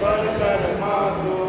પર કર્મા તો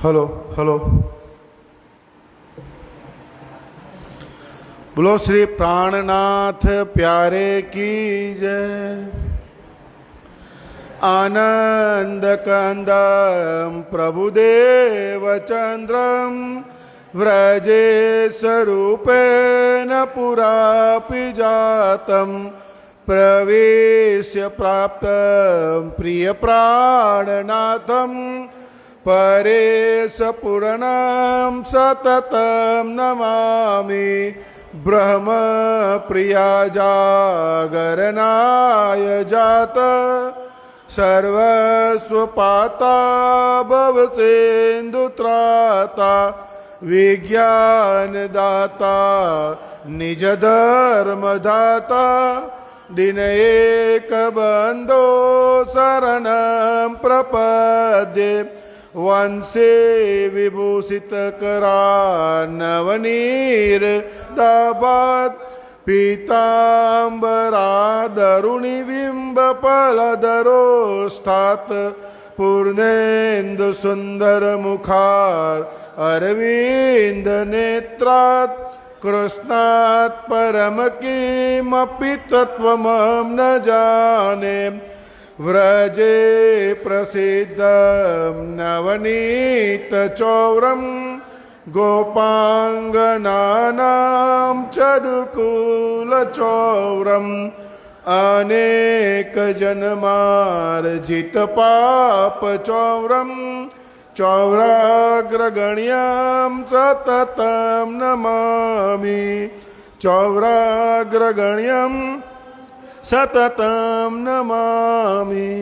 hello hello. બોલો શ્રી પ્રાણનાથ પ્યારે કી જય. આનંદ કંદમ પ્રભુદેવ ચંદ્રમ વ્રજે સ્વરૂપેન પુરાપી જાતમ પ્રવેશ્ય પ્રાપ્ત પ્રિય પ્રાણનાથમ પરેશ પૂર્ણમ સતતમ નમામિ બ્રહ્મ પ્રિયા જાગરનાય જાત સર્વસ્વપાતા ભવસેન્દુત્રાતા વિજ્ઞાનદાતા નિજ ધર્મદાતા દિન એક બંધો શરણમ પ્રપદ્યે વંશે વિભૂષિત કરા નવનીર દાબાત પીતાંબરા દરુણી બિંબ પલદરો સ્થાત પૂર્ણેન્દુ સુંદર મુખાર અરવિંદ નેત્રાત કૃષ્ણાત પરમ કિમપી તત્વમં ન જાને વ્રજે પ્રસિદ્ધમ નવનીત ચૌરમ ગોપાંગનાનામ ચરુકુલ ચૌરમ અનેક જન્માર્જિત પાપ ચૌરમ ચૌરાગ્રગણ્યમ સતતમ નમામિ ચૌરાગ્રગણ્યમ સતતમ નમામિ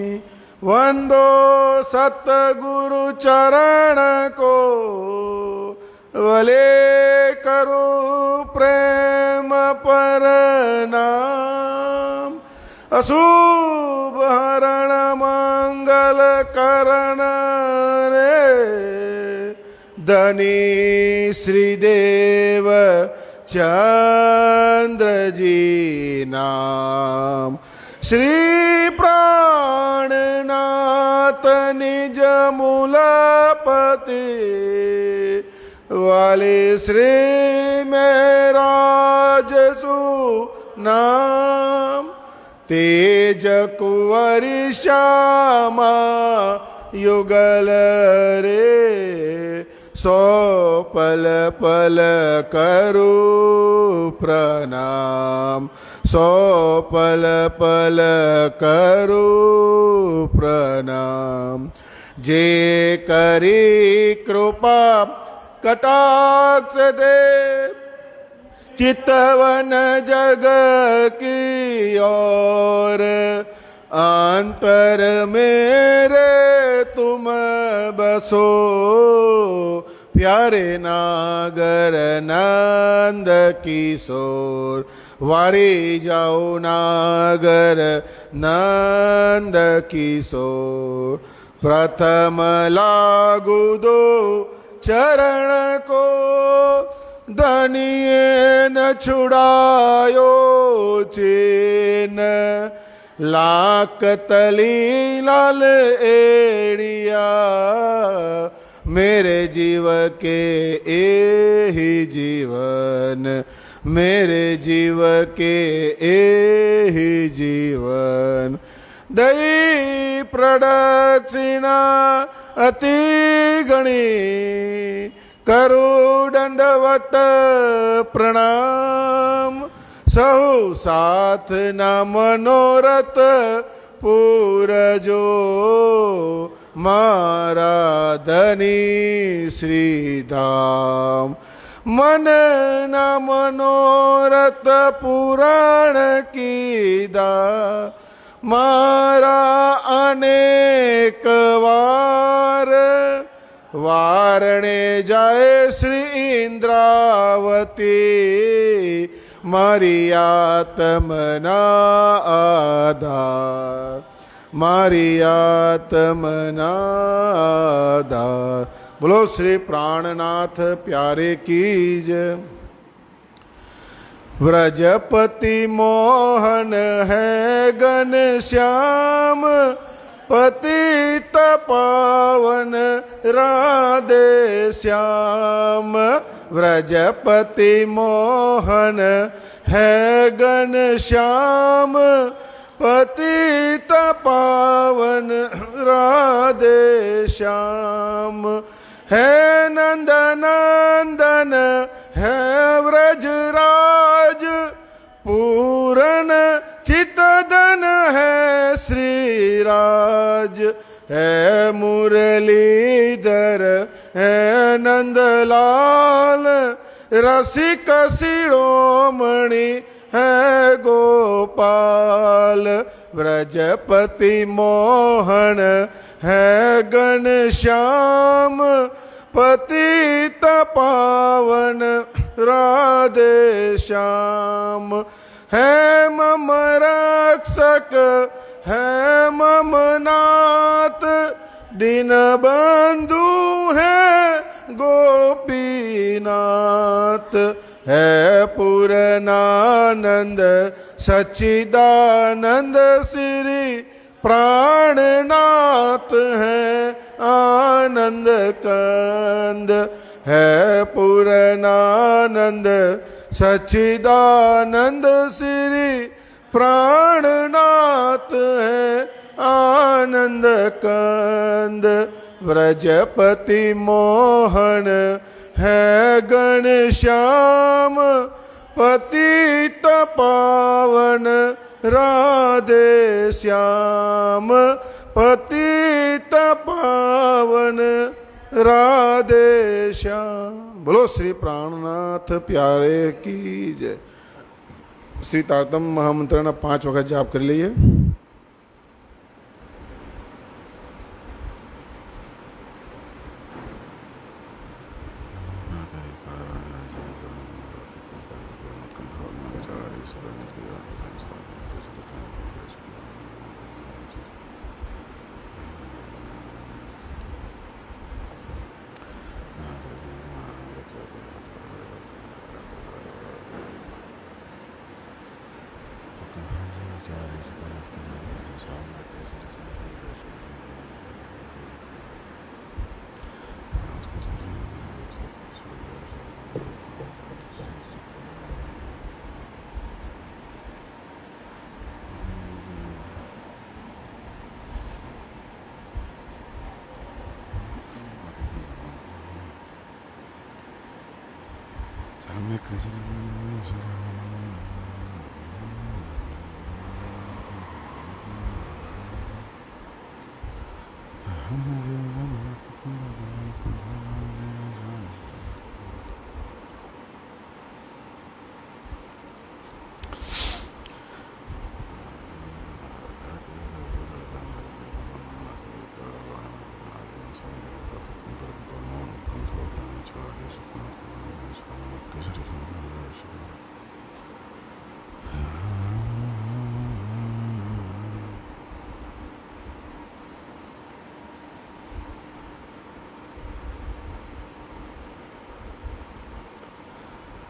વંદો સતગુરુ ચરણ કો વલે કરું પ્રેમ પરનામ અશુભ હરણ મંગલ કરણ રે ધની શ્રીદેવ ચંદ્રજી નામ શ્રી પ્રાણનાથ નિજ મૂલપતિ વાલે શ્રી મેરાજ નામ તેજ કુંવરી શ્યામા યુગલ રે સો પલ પલ કરું પ્રણામ સો પલ પલ કરું પ્રણામ જે કરી કૃપા કટાક્ષ દે चितवन जग की ओर अंतर मेरे तुम बसो प्यारे नागर नंद किशोर वारी जाओ नागर नंद किशोर प्रथम लागू दो चरण को धनिये न छुड़ायो चेन लाख तली लाल एड़िया मेरे जीव के ए ही जीवन मेरे जीव के ए ही जीवन दई प्रदक्षिणा अति गणी करो दंडवत प्रणाम सहु साथ न मनोरथ पूरजो मारा धनी श्रीधाम मन न मनोरथ पुराण कीदा मारा अनेक वार वारणे जाए श्री इंद्रावती मारी आत्मना आधार मारी आत्मना आधार। बोलो श्री प्राणनाथ प्यारे की जय। व्रजपति मोहन है घनश्याम पतित पावन राधे श्याम। व्रजपति मोहन है घनश्याम, पतित पावन राधे श्याम। है नंद नंदन है व्रजराज, पूरन चितदन है श्रीराज। है मुरलीधर है नंदलाल, रसिक शिरोमणि है गोपाल। व्रजपति मोहन है घनश्याम, पतित पावन राधे श्याम। है मम रक्षक है मम नाथ, दीन बंधु है गोपीनाथ। है पूरनानंद सच्चिदानंद श्री प्राणनाथ है आनंद कंद। है पूरनानंद सच्चिदानंद श्री प्राणनाथ है आनंद कंद। व्रजपति मोहन है घनश्याम, पतित पावन राधे श्याम। पतित पावन राधे श्याम। बोलो श्री प्राणनाथ प्यारे की जय। श्री तारतम महामंत्र 5 वक्त जाप कर लीजिए।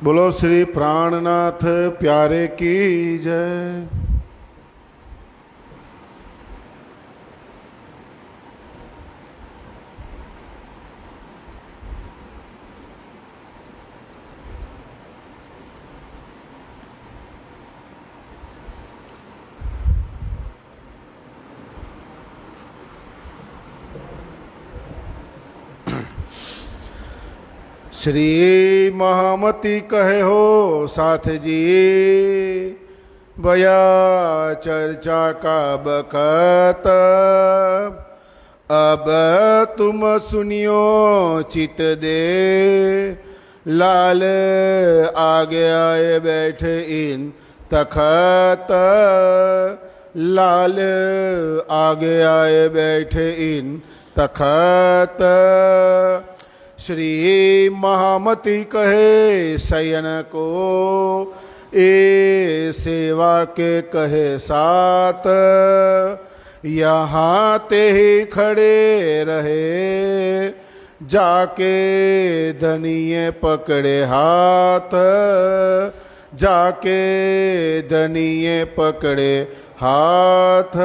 बोलो श्री प्राणनाथ प्यारे की जय। श्री महामती कहे हो साथ जी, बया चर्चा का बखत। अब तुम सुनियो चित दे, लाल आगे आए बैठे इन तखत। लाल आगे आए बैठे इन तखत। श्री महामती कहे शयन को, ए सेवा के कहे साथ। यहाँ ते ही खड़े रहे, जाके धनिये पकड़े हाथ। जाके धनिये पकड़े हाथ।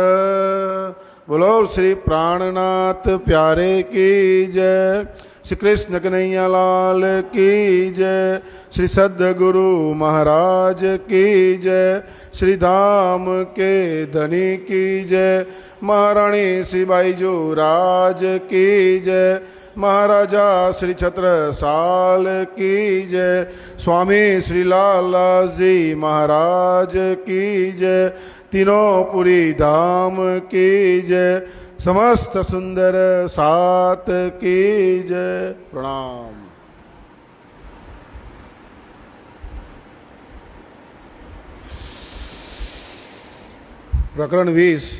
बोलो श्री प्राणनाथ प्यारे की जय। श्री कृष्ण कन्हैया लाल की जय। श्री सद्गुरु महाराज की जय। श्री धाम के धनी की जय। महारानी श्री बाईजू राज की जय। महाराजा श्री छत्रसाल की जय। स्वामी श्री लाला जी महाराज की जय। तीनों पुरी धाम की जय। समस्त सुंदर सात की जय। प्रणाम। प्रकरण 20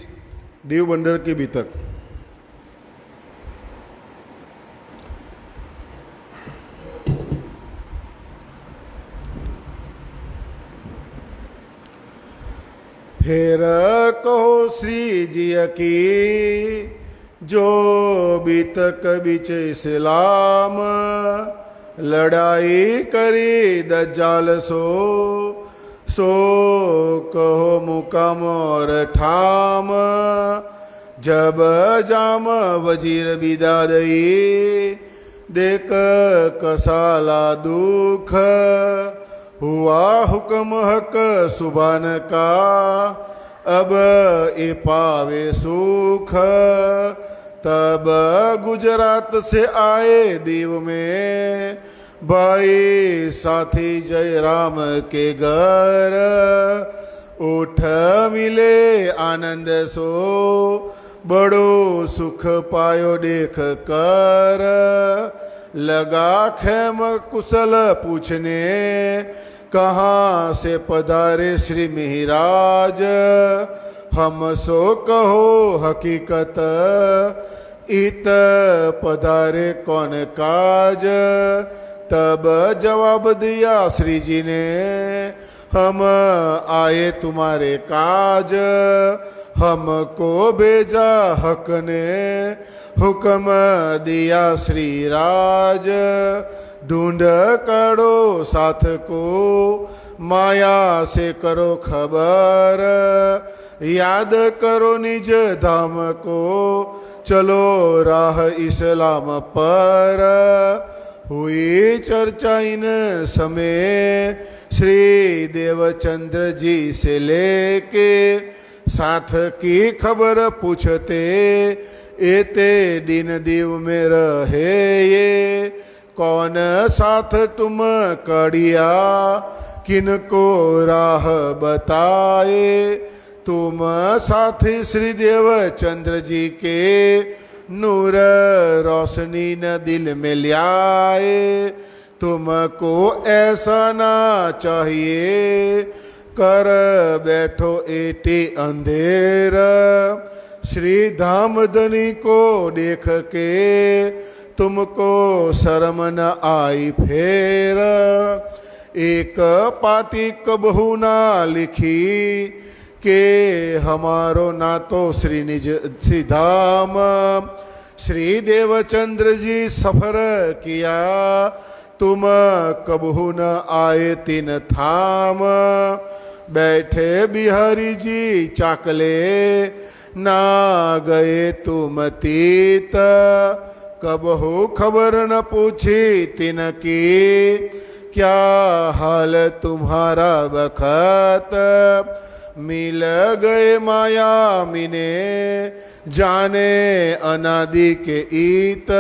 दीव बंदर की बीतक। फिर कहो श्री जी की जो बीतक बिच इस्लाम लड़ाई करी दज्जाल सो कहो मुकाम और ठाम। जब जाम वजीर बिदादई देख कसाला दुख हुआ हुक्म हक सुबान का अब ए पावे सुख। तब गुजरात से आए दीव में भाई साथी जय राम के घर। उठ मिले आनंद सो बड़ो सुख पायो देख कर। लगा खेम कुशल पूछने कहाँ से पधारे श्री मिहिराज। हम सो कहो हकीकत इत पधारे कौन काज। तब जवाब दिया श्री जी ने हम आए तुम्हारे काज। हमको भेजा हक ने हुक्म दिया श्री राज। ढूंढ करो साथ को माया से करो खबर। याद करो निज धाम को चलो राह इस्लाम पर। हुई चर्चा इन समय श्री देवचंद्र जी से लेके साथ की खबर पूछते। एते दिन दीव में रहे ये कौन साथ तुम कड़िया। किनको राह बताए तुम साथी श्री देवचंद्र जी के। नूर रोशनी न दिल में ल्याए तुमको ऐसा ना चाहिए। कर बैठो एटी अंधेर श्री धाम धनी को देख के तुमको शर्म न आई फेर। एक पाती कबहू ना लिखी के हमारो ना तो श्री निज श्री धाम। श्री देवचंद्र जी सफर किया तुम कबहू न आए तीन थाम। बैठे बिहारी जी चाकले ना गए तुम तीत। कबहू खबर न पूछी तिन की क्या हाल तुम्हारा बखत। मिल गए माया मिने जाने अनादि के ईत।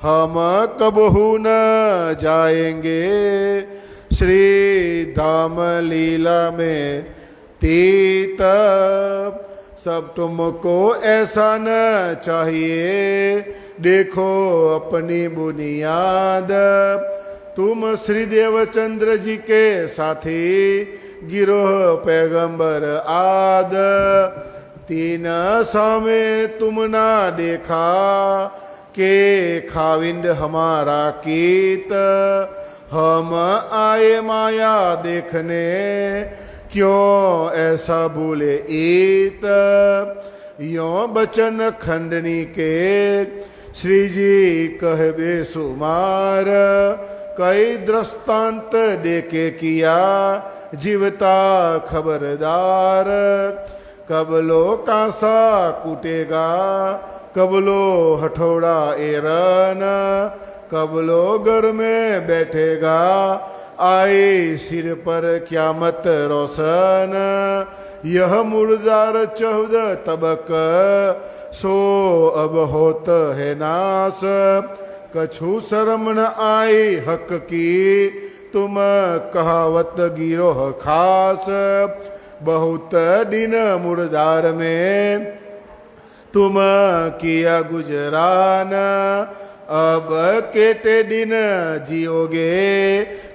हम कबहू न जाएंगे श्री धाम लीला में तीत। सब तुमको ऐसा न चाहिए देखो अपनी बुनियाद। तुम श्री देवचंद्र जी के साथी गिरोह पैगंबर आद। तीन सामे तुम ना देखा के खाविंद हमारा कीत। हम आए माया देखने क्यों ऐसा बोले ईत। यों बचन खंडनी के श्री जी कहबे सुमार। कई दृष्टांत देके किया जीवता खबरदार। कबलो कांसा कूटेगा, कबलो हथौड़ा एरन, कबलो घर में बैठेगा, आए सिर पर क्यामत रोशन। यह मुर्दार 14 तबक, सो अब होत है नास। कछु शर्म न आए हक की, तुम कहावत गिरोह खास। बहुत दिन मुर्दार में तुम किया गुजरान, अब केटे दिन जियोगे,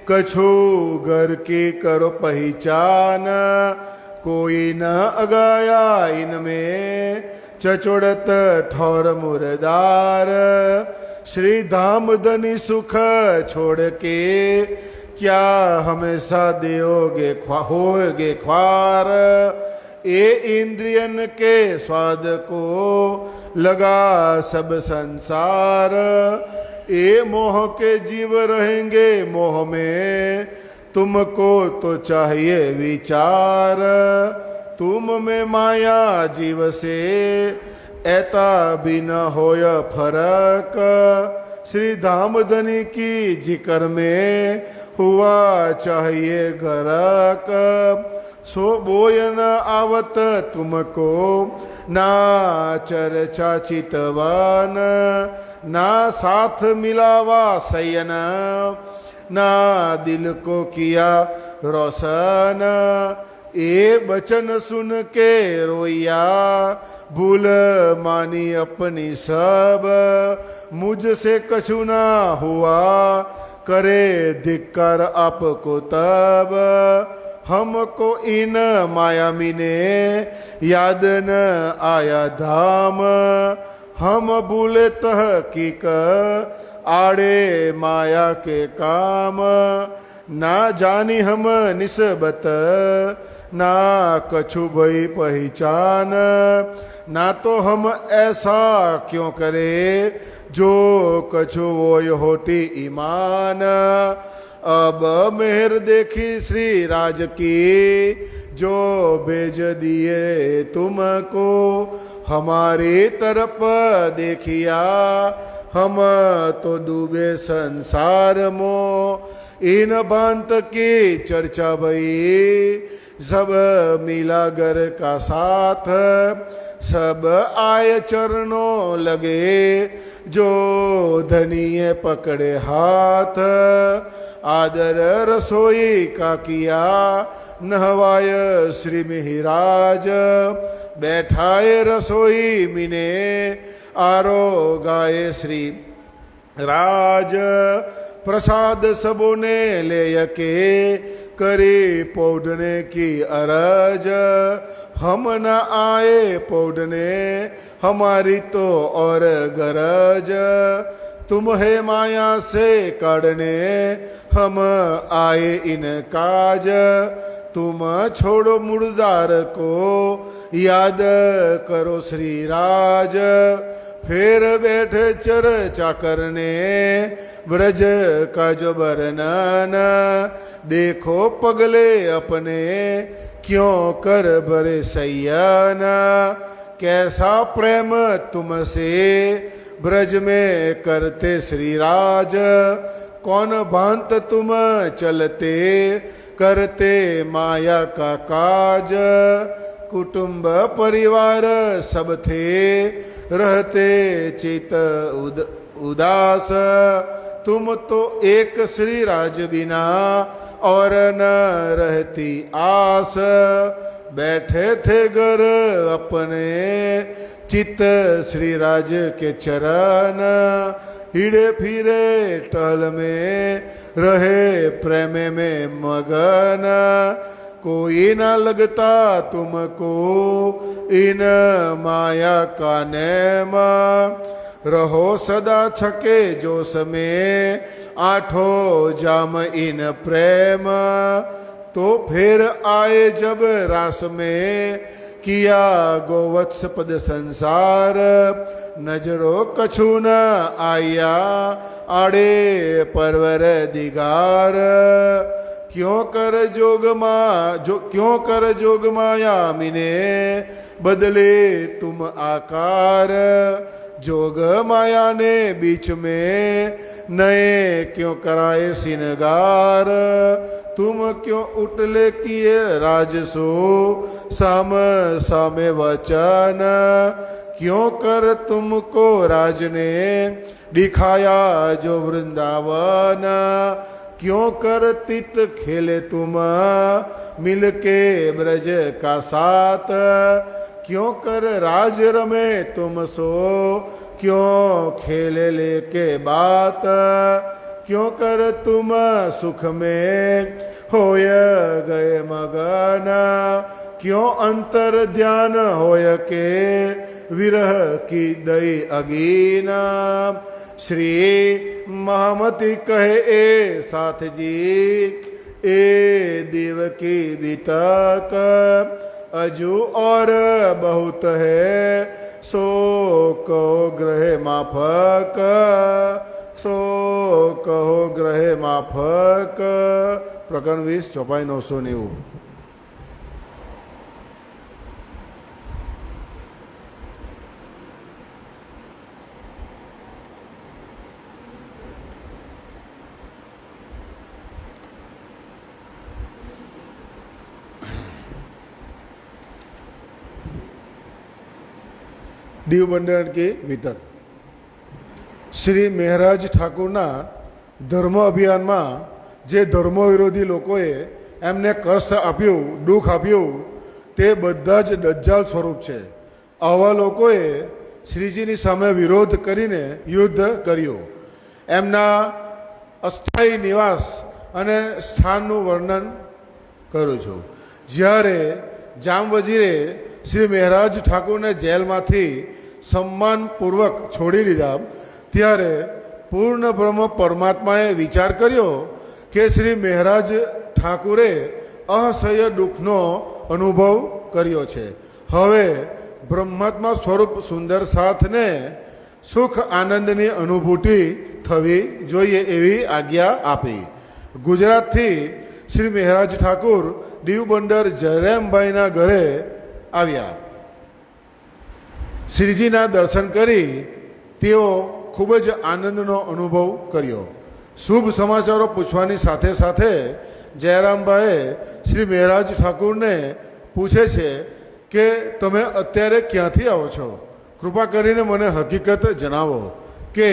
कछु घर की करो पहचान। कोई न अगाया इनमें, चचोड़त ठौर मुर्दार। श्री धाम धनी सुख छोड़ के, क्या हमेशा देओगे होगे ख्वार। ये इंद्रियन के स्वाद को लगा सब संसार, ये मोह के जीव रहेंगे मोह में, तुमको तो चाहिए विचार। तुम में माया जीव से, ऐता भी न होय फरक। श्री धाम धनी की जिक्र में, हुआ चाहिए गरक। सो बोय न आवत तुमको, ना चर्चा चितवन, ना साथ मिलावा सयन, ना दिल को किया रोशन। ये बचन सुन के रोया, भूल मानी अपनी सब। मुझसे कछु ना हुआ, करे धिक्कार आपको तब। हमको इन मायामी ने याद न आया धाम। हम भूले तहकीक, आड़े माया के काम। ना जानी हम निस्बत, ना कछु भई पहचान। ना तो हम ऐसा क्यों करे, जो कछु वो होती ईमान। अब मेहर देखी श्री राज की, जो भेज दिए तुमको। हमारी तरफ देखिया, हम तो डूबे संसार मों। इन बांत की चर्चा भई, सब मिला घर का साथ। सब आए चरणों लगे, जो धनिये पकड़े हाथ। आदर रसोई का किया, नहवाय श्री मिहिराज। बैठाए रसोई मिने, आरो गाए श्री राज। प्रसाद सबों ने ले के, करे पौधने की अरज। हम न आए पौधने, हमारी तो और गरज। तुम है माया से काढ़ने, हम आए इन काज। तुम छोड़ो मुर्दार को, याद करो श्री राज। फिर बैठे चर्चा करने, ब्रज का जो वर्णन। देखो पगले अपने, क्यों कर भरे सैयन। कैसा प्रेम तुमसे, ब्रज में करते श्री राज। कौन भांत तुम चलते, करते माया का काज। कुटुंब परिवार सब थे, रहते चित उदास। तुम तो एक श्री राज बिना, और न रहती आस। बैठे थे घर अपने, चित श्री राज के चरण। हिड़े फिरे टहल में, रहे प्रेम में मगन। कोई ना लगता तुमको, इन माया का नेम। रहो सदा छके जोश में, आठों जाम इन प्रेम। तो फिर आए जब रास में, किया गोवत्स पद संसार। नजरो कछु न आया, आड़े परवर दिगार। क्यों कर जोग माया मिने बदले तुम आकार जोग माया ने बीच में नए क्यों कराए सिनगार तुम क्यों उठले किए राजसो साम सामे वचन क्यों कर तुमको राज ने दिखाया जो वृंदावन क्यों कर तित खेले तुम मिलके ब्रज का साथ क्यों कर राज रमे तुम सो क्यों खेले लेके बात क्यों कर तुम सुख में होय गए मगन क्यों अंतर ध्यान होय के विरह की दई अगीना श्री महामती कहे ए साथ जी ए देव की बीतक अजू और बहुत है सो कहो ग्रह माफक सो कहो ग्रह माफक प्रकरण 20 ચોપાઈ 990 દીવ બંડન કે વિતક શ્રી મહેરાજ ઠાકુરના ધર્મ અભિયાનમાં જે ધર્મ વિરોધી લોકોએ એમને કષ્ટ આપ્યું દુઃખ આપ્યું તે બધા જ દજ્જાલ સ્વરૂપ છે. આવા લોકોએ શ્રીજીની સામે વિરોધ કરીને યુદ્ધ કર્યું. એમના અસ્થાયી નિવાસ અને સ્થાનનું વર્ણન કરું છું. જ્યારે જામ વજીરે શ્રી મહેરાજ ઠાકુરને જેલમાંથી સન્માનપૂર્વક છોડી દીધા ત્યારે પૂર્ણ બ્રહ્મ પરમાત્માએ વિચાર કર્યો કે શ્રી મહેરાજ ઠાકુરે અસહ્ય દુઃખનો અનુભવ કર્યો છે. હવે બ્રહ્માત્મા સ્વરૂપ સુંદર સાથને સુખ આનંદની અનુભૂતિ થવી જોઈએ એવી આજ્ઞા આપી. ગુજરાતથી શ્રી મહેરાજ ઠાકુર દીવ બંદર જયરામભાઈના ઘરે આવ્યા. શ્રીજીના દર્શન કરી તેઓ ખૂબ જ આનંદનો અનુભવ કર્યો. શુભ સમાચારો પૂછવાની સાથે સાથે જયરામભાઈએ શ્રી મહેરાજ ઠાકુરને પૂછે છે કે તમે અત્યારે ક્યાંથી આવો છો? કૃપા કરીને મને હકીકત જણાવો કે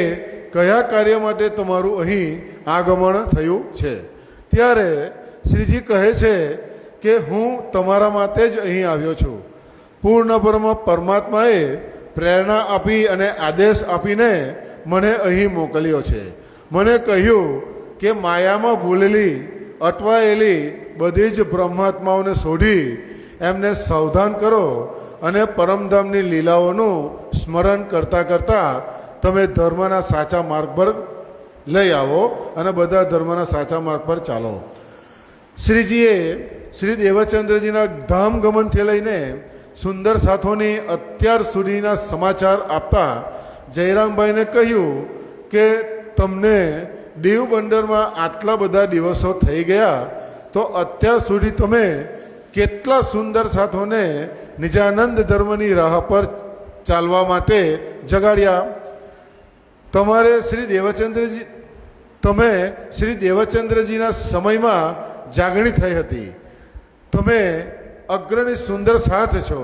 કયા કાર્ય માટે તમારું અહીં આગમન થયું છે. ત્યારે શ્રીજી કહે છે કે હું તમારા માટે જ અહીં આવ્યો છું. પૂર્ણ બ્રહ્મ પરમાત્માએ પ્રેરણા આપી અને આદેશ આપીને મને અહીં મોકલ્યો છે. મને કહ્યું કે માયામાં ભૂલેલી અટવાયેલી બધી જ બ્રહ્માત્માઓને શોધી એમને સાવધાન કરો અને પરમધામની લીલાઓનું સ્મરણ કરતાં કરતાં તમે ધર્મના સાચા માર્ગ પર લઈ આવો અને બધા ધર્મના સાચા માર્ગ પર ચાલો. શ્રીજીએ શ્રી દેવચંદ્રજીના ધામ ગમનથી લઈને સુંદર સાથોની અત્યાર સુધીના સમાચાર આપતા જયરામભાઈને કહ્યું કે તમને દીવ બંદરમાં આટલા બધા દિવસો થઈ ગયા તો અત્યાર સુધી તમે કેટલા સુંદર સાથોને નિજાનંદ ધર્મની રાહ પર ચાલવા માટે જગાડ્યા. તમે શ્રી દેવચંદ્રજીના સમયમાં જાગણી થઈ હતી. તમે અગ્રણી સુંદર સાથ છો.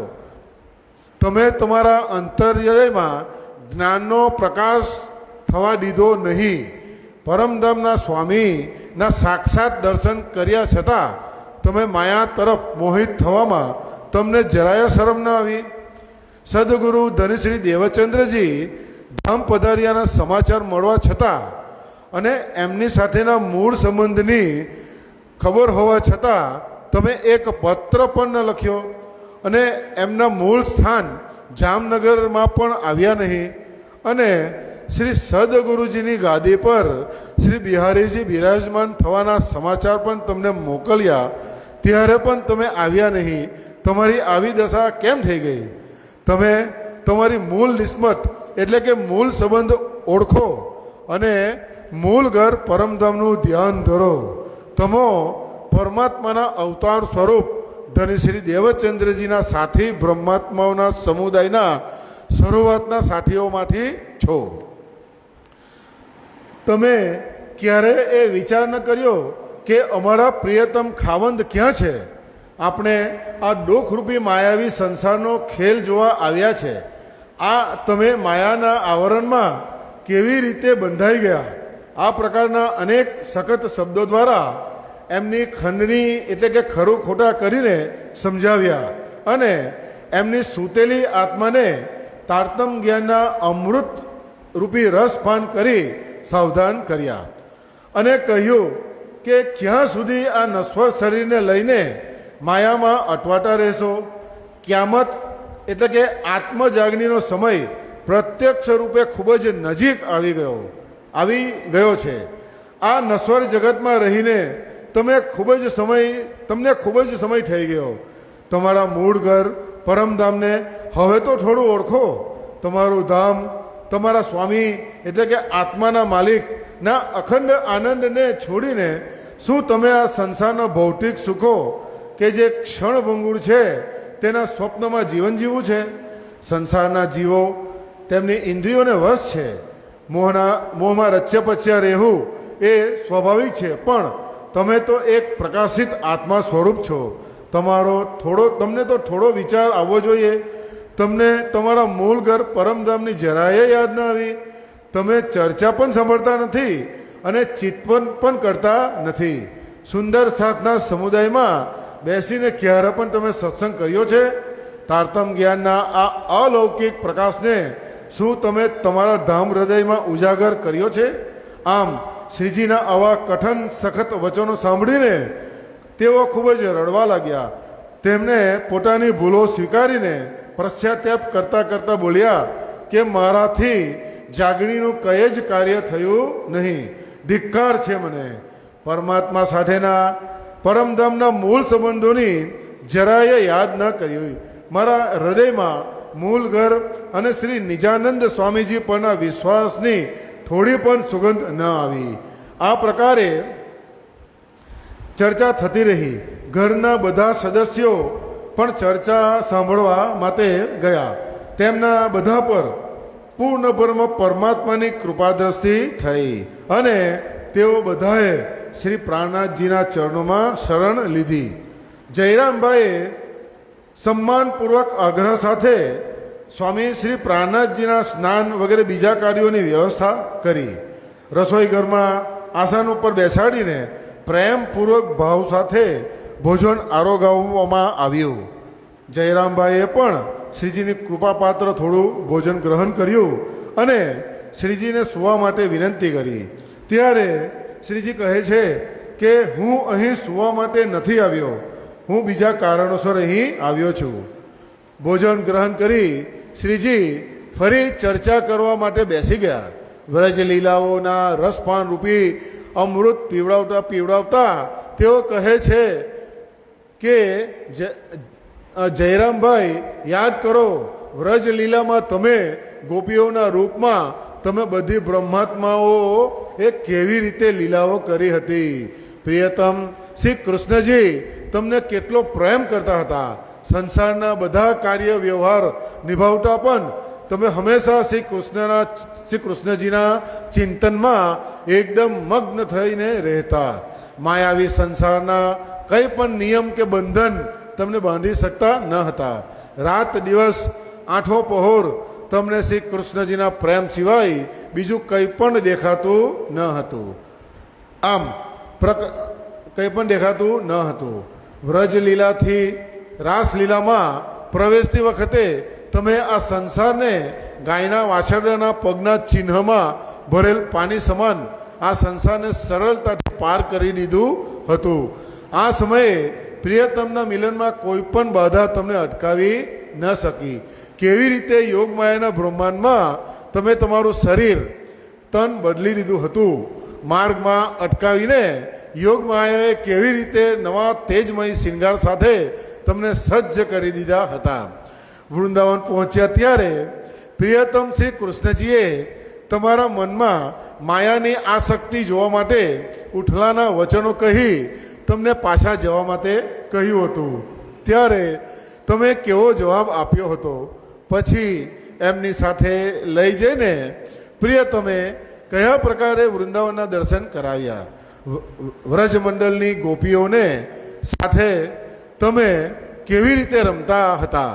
તમે તમારા અંતર્યમાં જ્ઞાનનો પ્રકાશ થવા દીધો નહીં. પરમધામના સ્વામીના સાક્ષાત દર્શન કર્યા છતાં તમે માયા તરફ મોહિત થવામાં તમને જરાય શરમ ના આવી? સદગુરુ ધનશ્રી દેવચંદ્રજી ધામ પધાર્યાના સમાચાર મળવા છતાં અને એમની સાથેના મૂળ સંબંધની ખબર હોવા છતાં તમે એક પત્ર પણ ન લખ્યો અને એમના મૂળ સ્થાન જામનગરમાં પણ આવ્યા નહીં અને શ્રી સદગુરુજીની ગાદી પર શ્રી બિહારીજી બિરાજમાન થવાના સમાચાર પણ તમને મોકલ્યા ત્યારે પણ તમે આવ્યા નહીં. તમારી આવી દશા કેમ થઈ ગઈ? તમે તમારી મૂળ નિસ્બત એટલે કે મૂળ સંબંધ ઓળખો અને મૂળ ઘર પરમધામનું ધ્યાન ધરો. પરમાત્માના અવતાર સ્વરૂપ ધની શ્રી દેવચંદ્રજીના સાથી બ્રહ્માત્માઓના સમુદાયના શરૂઆતના સાથીઓમાંથી છો. તમે ક્યારે એ વિચાર ન કર્યો કે અમારા પ્રિયતમ ખાવંદ ક્યાં છે? આપણે આ દુઃખરૂપી માયાવી સંસારનો ખેલ જોવા આવ્યા છે. આ તમે માયાના આવરણમાં કેવી રીતે બંધાઈ ગયા? આ પ્રકારના અનેક સખત શબ્દો દ્વારા એમની ખંડણી એટલે કે ખરું ખોટા કરીને સમજાવ્યા અને એમની સૂતેલી આત્માને તારતમ જ્ઞાનના અમૃત રૂપી રસપાન કરી સાવધાન કર્યા અને કહ્યું કે ક્યાં સુધી આ નશ્વર શરીરને લઈને માયામાં અટવાટા રહેશો? ક્યામત એટલે કે આત્મજાગણીનો સમય પ્રત્યક્ષ રૂપે ખૂબ જ નજીક આવી ગયો છે. આ નશ્વર જગતમાં રહીને તમને ખૂબ જ સમય થઈ ગયો. તમારા મૂળ ઘર પરમધામને હવે તો થોડું ઓળખો. તમારું ધામ તમારા સ્વામી એટલે કે આત્માના માલિકના અખંડ આનંદને છોડીને શું તમે આ સંસારના ભૌતિક સુખો કે જે ક્ષણભંગુર છે તેના સ્વપ્નમાં જીવન જીવવું છે? સંસારના જીવો તેમની ઇન્દ્રિયોને વશ છે. મોહમાં રચ્યા પચ્યા રહેવું એ સ્વાભાવિક છે, પણ તમે તો એક પ્રકાશિત આત્મા સ્વરૂપ છો. તમને તો થોડો વિચાર આવવો જોઈએ. તમને તમારા મૂળ ઘર પરમધામની જરાય યાદ ન આવી. તમે ચર્ચા પણ સાંભળતા નથી અને ચિંતન પણ કરતા નથી. સુંદર સાથના સમુદાયમાં બેસીને ક્યારે પણ તમે સત્સંગ કર્યો છે? તારતમ જ્ઞાનના આ અલૌકિક પ્રકાશને શું તમે તમારા ધામ હૃદયમાં ઉજાગર કર્યો છે? આમ શ્રીજીના આવા કઠન સખત વચનો સાંભળીને તેઓ ખૂબ જ રડવા લાગ્યા. તેમને પોતાની ભૂલો સ્વીકારીને પશ્ચાતાપ કરતાં કરતાં બોલ્યા કે મારાથી જાગણીનું કંઈ જ કાર્ય થયું નહીં. ધિક્કાર છે મને. પરમાત્મા સાથેના પરમધામના મૂળ સંબંધોની જરાય યાદ ન કરી. મારા હૃદયમાં મૂળ ઘર અને શ્રી નિજાનંદ સ્વામીજી પરના વિશ્વાસની થોડી પણ સુગંધ ન આવી. આ પ્રકારે ચર્ચા થતી રહી. ઘરના બધા સદસ્યો પણ ચર્ચા સાંભળવા માટે ગયા. તેમના બધા પર પૂર્ણપરમ પરમાત્માની કૃપાદ્રષ્ટિ થઈ અને તેઓ બધાએ શ્રી પ્રાણનાથજીના ચરણોમાં શરણ લીધી. જયરામભાઈએ સન્માનપૂર્વક આગ્રહ સાથે સ્વામી શ્રી પ્રાણનાથજીના સ્નાન વગેરે બીજા કાર્યોની વ્યવસ્થા કરી. રસોઈ ઘરમાં આસન ઉપર બેસાડીને પ્રેમપૂર્વક ભાવ સાથે ભોજન આરોગાવવામાં આવ્યું. જયરામભાઈએ પણ શ્રીજીની કૃપાપાત્ર થોડું ભોજન ગ્રહણ કર્યું અને શ્રીજીને સૂવા માટે વિનંતી કરી. ત્યારે શ્રીજી કહે છે કે હું અહીં સૂવા માટે નથી આવ્યો, હું બીજા કારણોસર અહીં આવ્યો છું. ભોજન ગ્રહણ કરી શ્રીજી ફરી ચર્ચા કરવા માટે બેસી ગયા. વ્રજ લીલાઓના રસપાન રૂપી અમૃત પીવડાવતા તેઓ કહે છે કે જયરામભાઈ, યાદ કરો, વ્રજ લીલામાં તમે ગોપીઓના રૂપમાં તમે બધી બ્રહ્માત્માઓ એ કેવી રીતે લીલાઓ કરી હતી. પ્રિયતમ શ્રી કૃષ્ણજી તમને કેટલો પ્રેમ કરતા હતા. સંસારના બધા કાર્ય વ્યવહાર નિભાવતા પણ તમે હંમેશા શ્રી કૃષ્ણજીના ચિંતનમાં એકદમ મગ્ન થઈને રહેતા. માયાવી સંસારના કંઈ પણ નિયમ કે બંધન તમને બાંધી શકતા ન હતા. રાત દિવસ આઠો પહોર તમને શ્રી કૃષ્ણજીના પ્રેમ સિવાય બીજું કંઈ પણ દેખાતું ન હતું. આમ કંઈ પણ દેખાતું ન હતું. વ્રજલીલાથી રાસલીલામાં પ્રવેશતી વખતે તમે આ સંસારને ગાયના વાછરડાના પગના ચિહ્નમાં ભરેલ પાણી સમાન આ સંસારને સરળતાથી પાર કરી દીધું હતું. આ સમયે પ્રિયતમના મિલનમાં કોઈ પણ બાધા તમને અટકાવી ન શકી. કેવી રીતે યોગમાયાના બ્રહ્માંડમાં તમે તમારું શરીર તન બદલી લીધું હતું. માર્ગમાં અટકાવીને યોગમાયાએ કેવી રીતે નવા તેજમય શિંગાર સાથે તમને સજ્જ કરી દીધા હતા. વૃંદાવન પહોંચ્યા ત્યારે પ્રિયતમ શ્રી કૃષ્ણજીએ તમારા મનમાં માયાની આસક્તિ જોવા માટે ઉઠલાના વચનો કહી તમને પાછા જવા માટે કહ્યું હતું ત્યારે તમે કેવો જવાબ આપ્યો હતો? પછી એમની સાથે લઈ જઈને પ્રિય તમે કયા પ્રકારે વૃંદાવનના દર્શન કરાવ્યા? વ્રજમંડળની ગોપીઓને સાથે તમે કેવી રીતે રમતા હતા?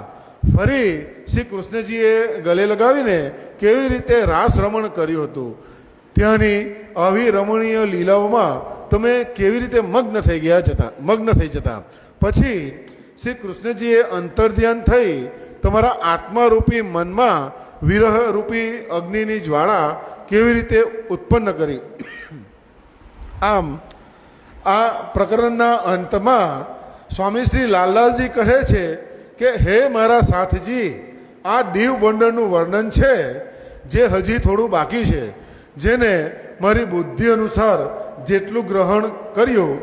ફરી શ્રી કૃષ્ણજીએ ગલે લગાવીને કેવી રીતે રાસ રમણ કર્યું હતું? ત્યાંની આવી રમણીય લીલાઓમાં તમે કેવી રીતે મગ્ન થઈ જતા? પછી શ્રી કૃષ્ણજીએ અંતર્ધ્યાન થઈ તમારા આત્મારૂપી મનમાં વિરહરૂપી અગ્નિની જ્વાળા કેવી રીતે ઉત્પન્ન કરી? આમ આ પ્રકરણના અંતમાં સ્વામી શ્રી લાલદાસજી કહે છે કે હે મારા સાથજી, આ દીવ બંડળનું વર્ણન છે જે હજી થોડું બાકી છે, જેને મારી બુદ્ધિ અનુસાર જેટલું ગ્રહણ કર્યું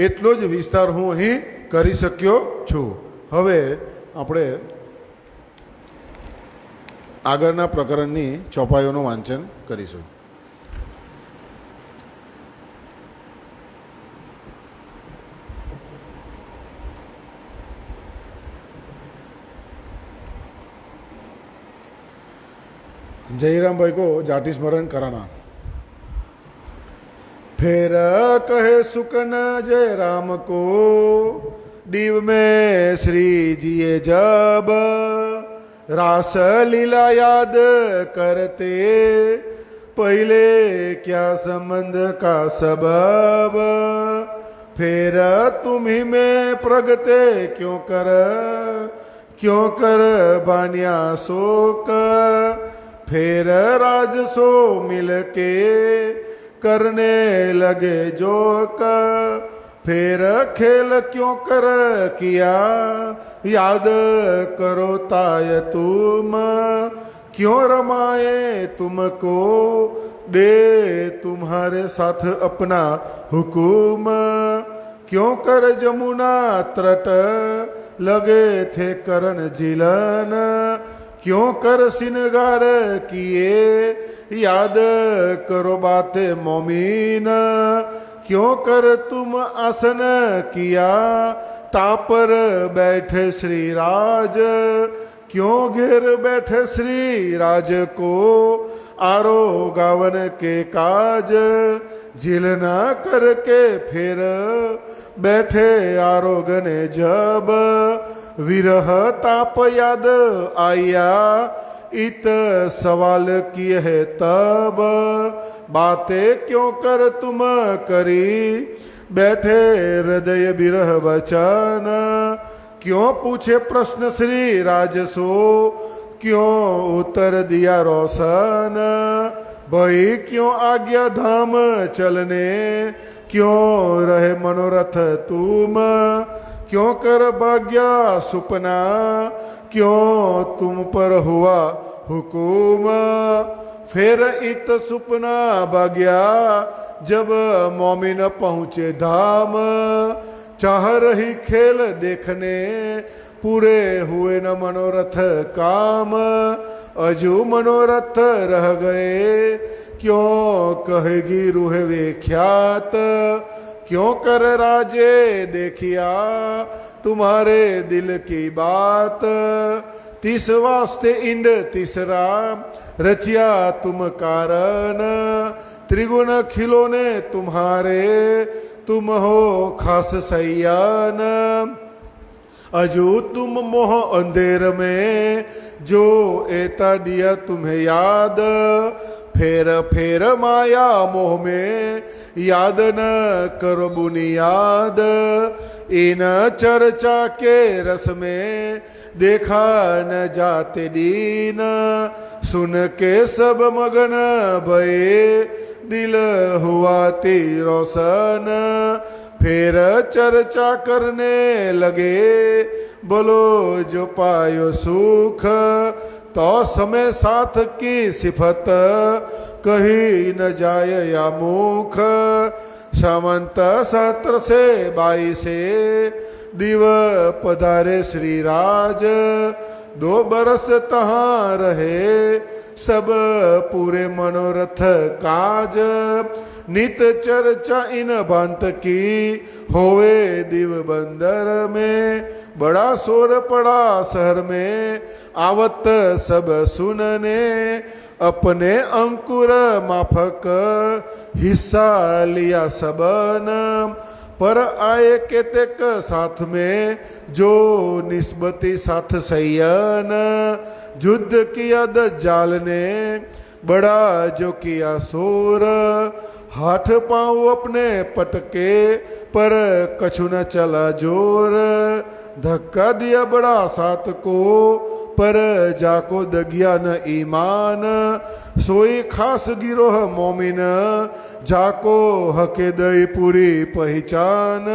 એટલો જ વિસ્તાર હું અહીં કરી શક્યો છું. હવે આપણે આગળના પ્રકરણની ચોપાઈઓનું વાંચન કરીશું. जयराम भाई को जाति स्मरण कराना। फिर कहे सुकन जय राम को दीव में श्री जी जब रास लीला याद करते, पहले क्या संबंध का सबब, फिर तुम्ही में प्रगटे क्यों कर बानिया शोक, फिर राजसो मिलके करने लगे जोक, फिर खेल क्यों कर किया याद करो ताय तुम, क्यों रमाए तुमको दे तुम्हारे साथ अपना हुकुम, क्यों कर जमुना तट लगे थे करण जिलन, क्यों कर सिनगार किए याद करो बातें मोमीन, क्यों कर तुम आसन किया तापर बैठे श्री राज, क्यों घेर बैठे श्री राज को आरो गावन के काज, झिल न करके फिर बैठे आरोगने जब, विरह ताप याद आया इत सवाल किए है तब, बातें क्यों कर तुम करी बैठे हृदय विरह वचन, क्यों पूछे प्रश्न श्री राजसो क्यों उत्तर दिया रोशन, भाई क्यों आज्ञा धाम चलने क्यों रहे मनोरथ तुम, क्यों कर भाग्या सुपना क्यों तुम पर हुआ हुकुम, फिर इत सुपना भाग्या जब मोमिन पहुँचे धाम, चाह रही खेल देखने पूरे हुए न मनोरथ काम, अजू मनोरथ रह गए क्यों कहेगी रूह विख्यात, क्यों कर राजे देखिया तुम्हारे दिल की बात, तीस वास्ते इंड तीसरा रचिया तुम कारण, त्रिगुण खिलौने तुम्हारे तुम हो खास सैयान, अजू तुम मोह अंधेर में जो एता दिया तुम्हें याद, फेर फेर माया मोह में याद न करो बुनियाद, इन चर्चा के रस में देखा न जाते दीन, सुन के सब मगन भये दिल हुआ ती रोशन, फिर चर्चा करने लगे बोलो जो पायो सुख, तो समय साथ की सिफत कही न जाय या मुख, सामंत 17 से 22 दिव पधारे श्री राज, 2 बरस तहाँ रहे सब पूरे मनोरथ काज। नित चर्चा इन भांत की होवे दिव बंदर में। बड़ा शोर पड़ा शहर में आवत सब सुनने। अपने अंकुर माफक हिस्सा लिया सबन। पर आए केतेक साथ में जो निस्बती साथ सैयन। युद्ध किया दज्जाल ने बड़ा जो किया शोर। हाथ पांव अपने पटके पर कछु न चला जोर। धक्का दिया बड़ा सात को पर जाको दगिया न ईमान। सोई खास गिरोह मोमिन जाको हके दई पूरी पहचान।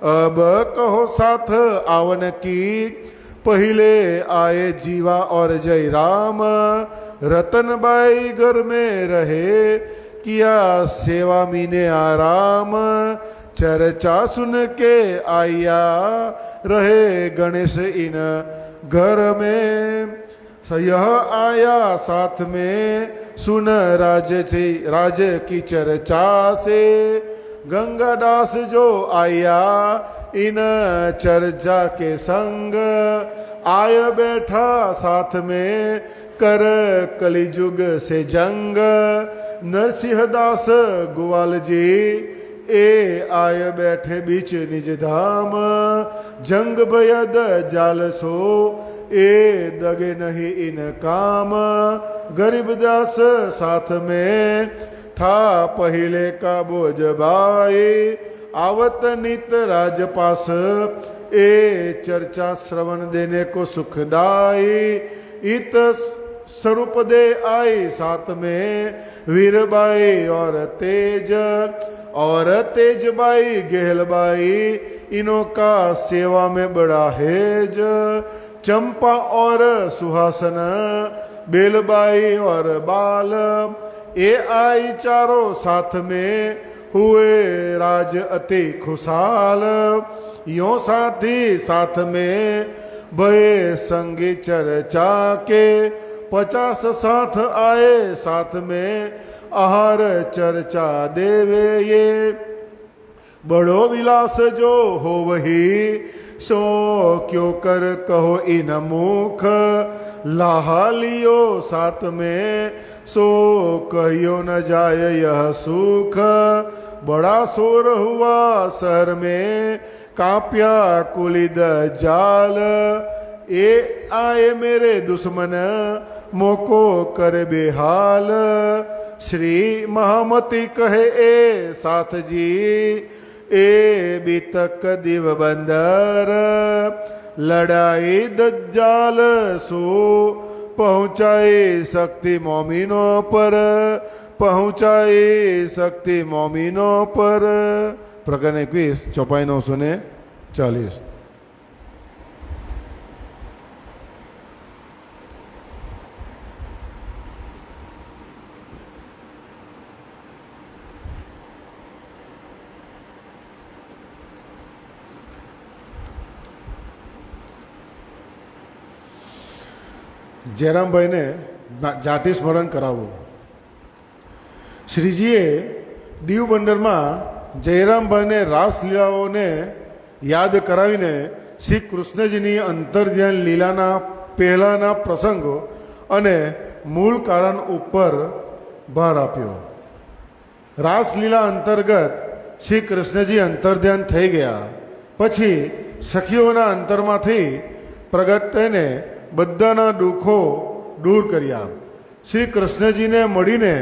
अब कहो साथ आवन की पहले आए जीवा और जय राम। रतन बाई घर में रहे किया सेवा मीने आराम। चर्चा सुन के आया रहे गणेश इन घर में। यह आया साथ में सुन राज की चर्चा से। गंगादास जो आया इन चर्चा के संग। आय बैठा साथ में कर कलिजुग से जंग। नरसिंहदास ग्वाल जी ए आय बैठे बीच निज धाम। जंग भयद जाल सो ए दगे नहीं इन काम। गरीबदास साथ में था पहले का बोझ भाई। आवत नित राजपास ए चर्चा श्रवण देने को सुखदाई। इत स्वरूप दे आई साथ में वीरबाई और तेजबाई गेहलबाई। इनों का सेवा में बड़ा हेज। चंपा और सुहासन बेलबाई और बाल ए आई चारों साथ में हुए राज अति खुशहाल। यो साथी साथ में भये संगी चर्चा के। 50 साथ आए साथ में आहार चर्चा देवे ये। बड़ो विलास जो हो वही सो क्यों कर कहो इन मुख। लाहा लियो साथ में सो कहियो न जाए यह सुख। बड़ा शोर हुआ शहर में कांप्या कुलिद जाल। ए आए मेरे दुश्मन मोको कर बेहाल। श्री महामती कहे ए साथ जी ए बीतक दिव बंदर। लड़ाई दज्जाल सो पहुंचाई शक्ति मोमिनों पर। पहुंचाई शक्ति मोमिनों पर। प्रकरण 21 चौपाई 940। જયરામભાઈને જાતિ સ્મરણ કરાવવું. શ્રીજીએ દીવ બંદરમાં જયરામભાઈને રાસલીલાઓને યાદ કરાવીને શ્રી કૃષ્ણજીની અંતર્ધ્યાન લીલાના પહેલાંના પ્રસંગો અને મૂળ કારણ ઉપર ભાર આપ્યો. રાસલીલા અંતર્ગત શ્રી કૃષ્ણજી અંતર્ધ્યાન થઈ ગયા પછી સખીઓના અંતરમાંથી પ્રગટ થઈને બધાના દુઃખો દૂર કર્યા. શ્રી કૃષ્ણજીને મળીને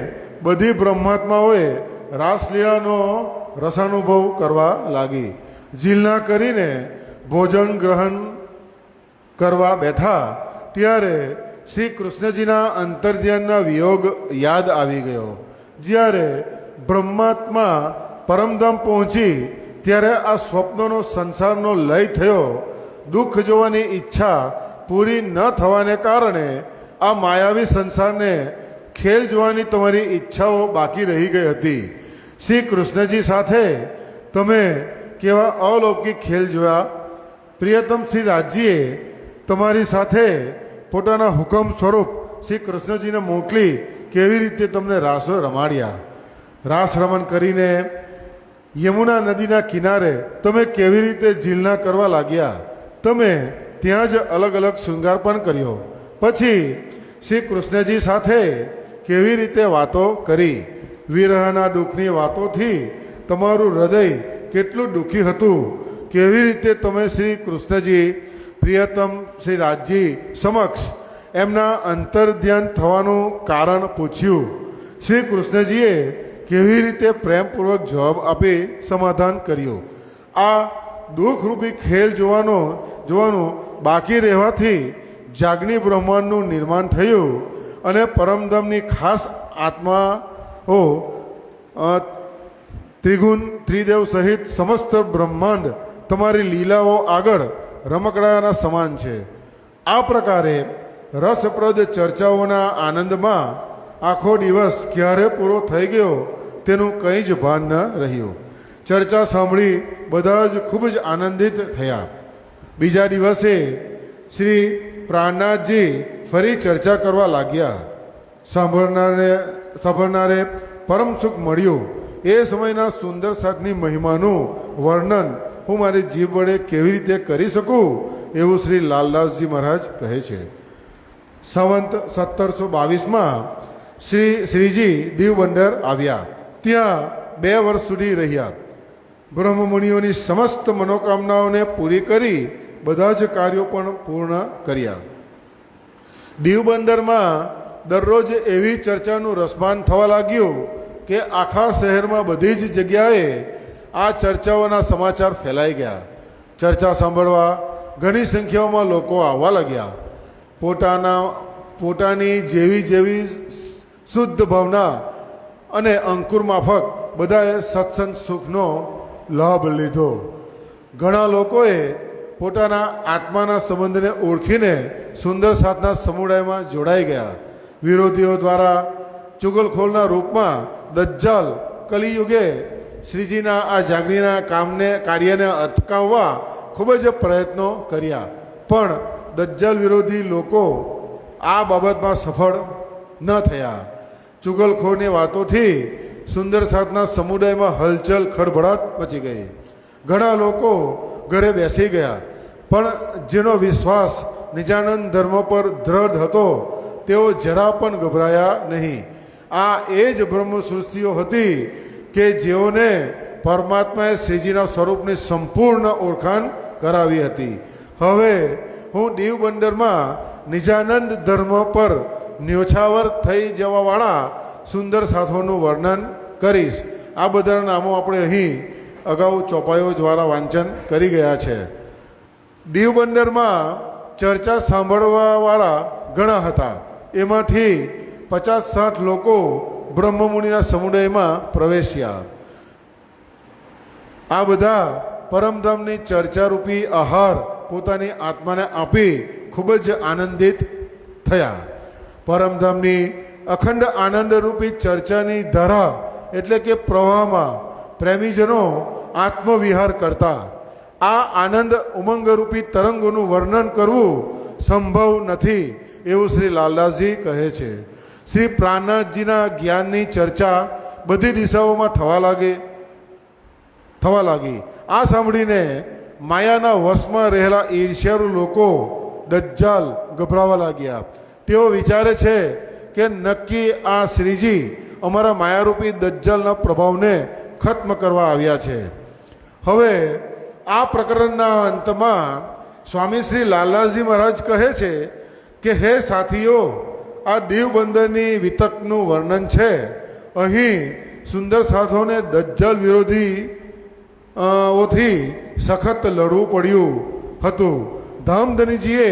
બધી બ્રહ્માત્માઓએ રાસલીલાનો રસાનુભવ કરવા લાગી. ઝીલના કરીને ભોજન ગ્રહણ કરવા બેઠા ત્યારે શ્રી કૃષ્ણજીના અંતર્ધ્યાનના વિયોગ યાદ આવી ગયો. જ્યારે બ્રહ્માત્મા પરમધામ પહોંચી ત્યારે આ સ્વપ્નનો સંસારનો લય થયો. દુઃખ જોવાની ઈચ્છા પૂરી ન થવાને કારણે આ માયાવી સંસારને ખેલ જોવાની તમારી ઈચ્છાઓ બાકી રહી ગઈ હતી. શ્રી કૃષ્ણજી સાથે તમે કેવા અલૌકિક ખેલ જોયા. પ્રિયતમ શ્રી રાજજીએ તમારી સાથે પોતાના હુકમ સ્વરૂપ શ્રી કૃષ્ણજીને મોકલી કેવી રીતે તમને રાસો રમાડ્યા, રાસ રમણ કરીને યમુના નદીના કિનારે તમે કેવી રીતે ઝીલના કરવા લાગ્યા, તમે ત્યાં જ અલગ અલગ શૃંગાર પણ કર્યો, પછી શ્રી કૃષ્ણજી સાથે કેવી રીતે વાતો કરી, વિરહના દુઃખની વાતોથી તમારું હૃદય કેટલું દુઃખી હતું, કેવી રીતે તમે શ્રી કૃષ્ણજી પ્રિયતમ શ્રી રાજજી સમક્ષ એમના અંતર્ધ્યાન થવાનું કારણ પૂછ્યું, શ્રી કૃષ્ણજીએ કેવી રીતે પ્રેમપૂર્વક જવાબ આપી સમાધાન કર્યું. આ દુઃખરૂપી ખેલ જોવાનું બાકી રહેવાથી જાગની બ્રહ્માંડનું નિર્માણ થયું અને પરમધામની ખાસ આત્માઓ ત્રિદેવ સહિત સમસ્ત બ્રહ્માંડ તમારી લીલાઓ આગળ રમકડાના સમાન છે. આ પ્રકારે રસપ્રદ ચર્ચાઓના આનંદમાં આખો દિવસ ક્યારે પૂરો થઈ ગયો તેનું કંઈ જ ભાન ન રહ્યું. ચર્ચા સાંભળી બધા જ ખૂબ જ આનંદિત થયા. બીજા દિવસે શ્રી પ્રાણનાથજી ફરી ચર્ચા કરવા લાગ્યા. સાંભળનારે પરમ સુખ મળ્યું. એ સમયના સુંદર શાકની મહિમાનું વર્ણન હું મારી જીભ વડે કેવી રીતે કરી શકું એવું શ્રી લાલદાસજી મહારાજ કહે છે. સંવંત 1722માં શ્રીજી દીવબંદર આવ્યા. ત્યાં 2 વર્ષ સુધી રહ્યા. બ્રહ્મમુનિઓની સમસ્ત મનોકામનાઓને પૂરી કરી બધા જ કાર્યો પણ પૂર્ણ કર્યા. દીવબંદરમાં દરરોજ એવી ચર્ચાનું રસપાન થવા લાગ્યું કે આખા શહેરમાં બધી જ જગ્યાએ આ ચર્ચાઓના સમાચાર ફેલાઈ ગયા. ચર્ચા સાંભળવા ઘણી સંખ્યાઓમાં લોકો આવવા લાગ્યા. પોતાની જેવી શુદ્ધ ભાવના અને અંકુર માફક બધાએ સત્સંગ સુખનો લાભ લીધો. ઘણા લોકોએ પોતાના આત્માના સંબંધને ઓળખીને સુંદર સાથના સમુદાયમાં જોડાઈ ગયા. વિરોધીઓ દ્વારા ચુગલખોરના રૂપમાં દજ્જાલ કલિયુગે શ્રીજીના આ જાગણીના કાર્યને અટકાવવા ખૂબ જ પ્રયત્નો કર્યા, પણ દજ્જાલ વિરોધી લોકો આ બાબતમાં સફળ ન થયા. ચુગલખોરની વાતોથી સુંદર સાથના સમુદાયમાં હલચલ ખળભળાટ મચી ગઈ. ઘણા લોકો ઘરે બેસી ગયા, પણ જેનો વિશ્વાસ નિજાનંદ ધર્મ પર દ્રઢ હતો તેઓ જરા પણ ગભરાયા નહીં. આ એ જ બ્રહ્મ સૃષ્ટિઓ હતી કે જેઓને પરમાત્માએ શ્રીજીના સ્વરૂપની સંપૂર્ણ ઓળખાણ કરાવી હતી. હવે હું દીવબંદરમાં નિજાનંદ ધર્મ પર ન્યોછાવર થઈ જવાવાળા સુંદર સાથોનું વર્ણન કરીશ. આ બધાના નામો આપણે અહીં અગાઉ ચોપાઈઓ દ્વારા વાંચન કરી ગયા છે. દીવબંદરમાં ચર્ચા સાંભળવાવાળા ઘણા હતા. એમાંથી 50-60 લોકો બ્રહ્મમુનિના સમુદાયમાં પ્રવેશ્યા. આ બધા પરમધામની ચર્ચારૂપી આહાર પોતાની આત્માને આપી ખૂબ જ આનંદિત થયા. પરમધામની અખંડ આનંદરૂપી ચર્ચાની ધારા એટલે કે પ્રવાહમાં પ્રેમીજનો આત્મવિહાર કરતા. આ આનંદ ઉમંગરૂપી તરંગોનું વર્ણન કરવું સંભવ નથી એવું શ્રી લાલદાસજી કહે છે. શ્રી પ્રાણનાથજીના જ્ઞાનની ચર્ચા બધી દિશાઓમાં થવા લાગી. આ સાંભળીને માયાના વશમાં રહેલા ઈર્ષ્યાળુ લોકો દજ્જાલ ગભરાવા લાગ્યા. તેઓ વિચારે છે કે નક્કી આ શ્રીજી અમારા માયારૂપી દજ્જાલના પ્રભાવને ખત્મ કરવા આવ્યા છે. હવે આ પ્રકરણના અંતમાં સ્વામી શ્રી લાલદાસજી મહારાજ કહે છે કે હે સાથીઓ, આ દીવબંદરની વિતકનું વર્ણન છે. અહીં સુંદર સાથોને દજ્જાલ વિરોધી ઓથી સખત લડવું પડ્યું હતું. ધામધનીજીએ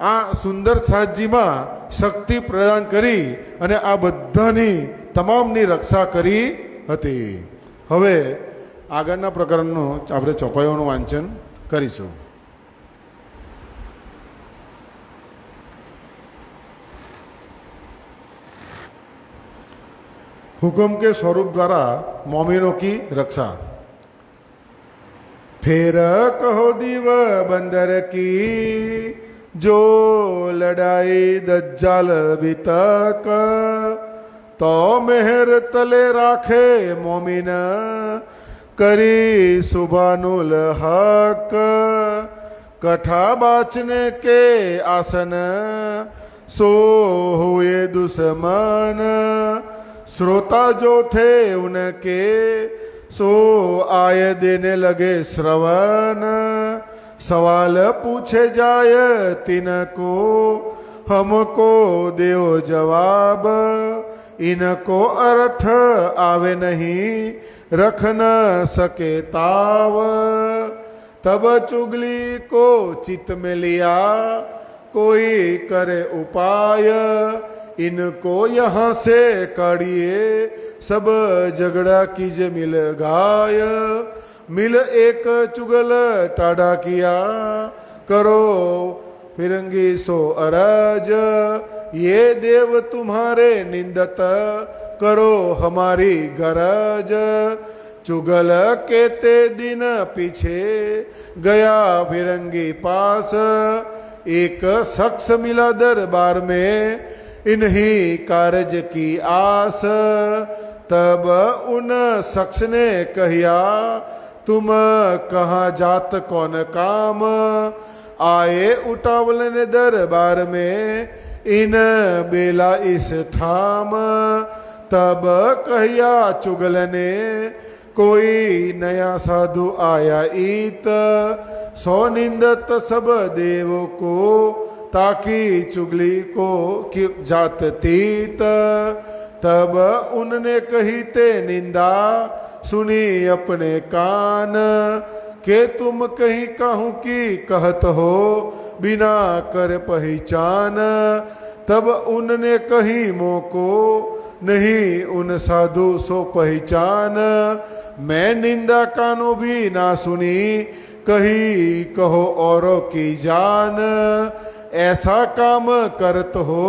આ સુંદર સાથજીમાં શક્તિ પ્રદાન કરી અને આ બધાની તમામની રક્ષા કરી હતી. હવે આગળના પ્રકરણનું આપણે ચોપાઈઓનું વાંચન કરીશું. हुक्म के स्वरूप द्वारा मोमिनों की रक्षा। फिर कहो दीव बंदर की जो लड़ाई दज्जाल वितक तो मेहर तले राखे मोमिन करी सुबानुल हक कथा बाचने के आसन सो हुए दुश्मन श्रोता जो थे उनके सो आय देने लगे श्रवण सवाल पूछे जाय तिनको हमको देव जवाब इनको अर्थ आवे नहीं रख न सके ताव तब चुगली को चित में लिया कोई करे उपाय इनको यहाँ से काढ़िए सब झगड़ा कीजे मिल गाय मिल एक चुगल टाढ़ा किया करो फिरंगी सो अरज ये देव तुम्हारे निंदत करो हमारी गरज चुगल केते दिन पीछे गया फिरंगी पास एक शख्स मिला दरबार में इन्हीं कारज की आस तब उन शख्स ने कहिया तुम कहाँ जात कौन काम आए उठावल ने दरबार में इन बेला इस थाम तब कहिया चुगल ने कोई नया साधु आया ईत सो निंदत सब देव को ताकि चुगली को की जात तीत तब उनने कही ते निंदा सुनी अपने कान के तुम कहीं कहूँ की कहत हो बिना कर पहचान तब उनने कही मोको नहीं उन साधु सो पहचान मैं निंदा कानो भी ना सुनी कही कहो औरों की जान ऐसा काम करत हो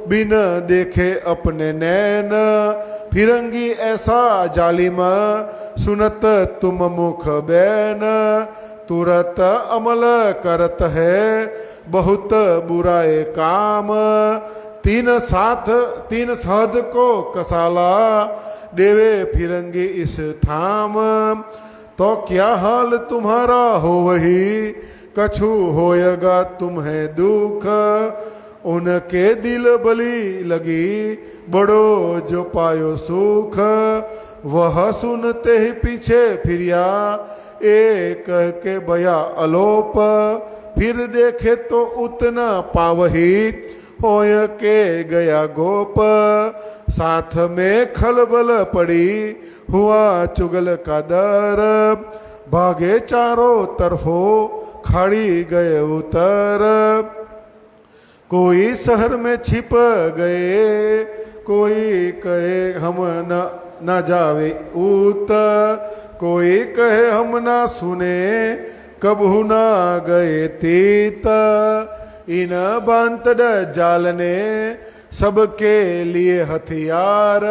बिन देखे अपने नैन फिरंगी ऐसा जालिम सुनत तुम मुख बैन तुरत अमल करत है बहुत बुराए काम तीन साध को कसाला देवे फिरंगी इस थाम तो क्या हाल तुम्हारा हो वही कछु होएगा तुम्हें दुख उनके दिल बली लगी बड़ो जो पायो सुख वह सुनते ही पीछे फिरिया एक कह के बया अलोप फिर देखे तो उतना पावही होय के गया गोप साथ में खलबल पड़ी हुआ चुगल का दर भागे चारों तरफों खड़ी गए उतर कोई शहर में छिप गए कोई कहे हम न जावे उत कोई कहे हम ना सुने कबहू ना गए तीत इन बांतड़ जाल ने सबके लिए हथियार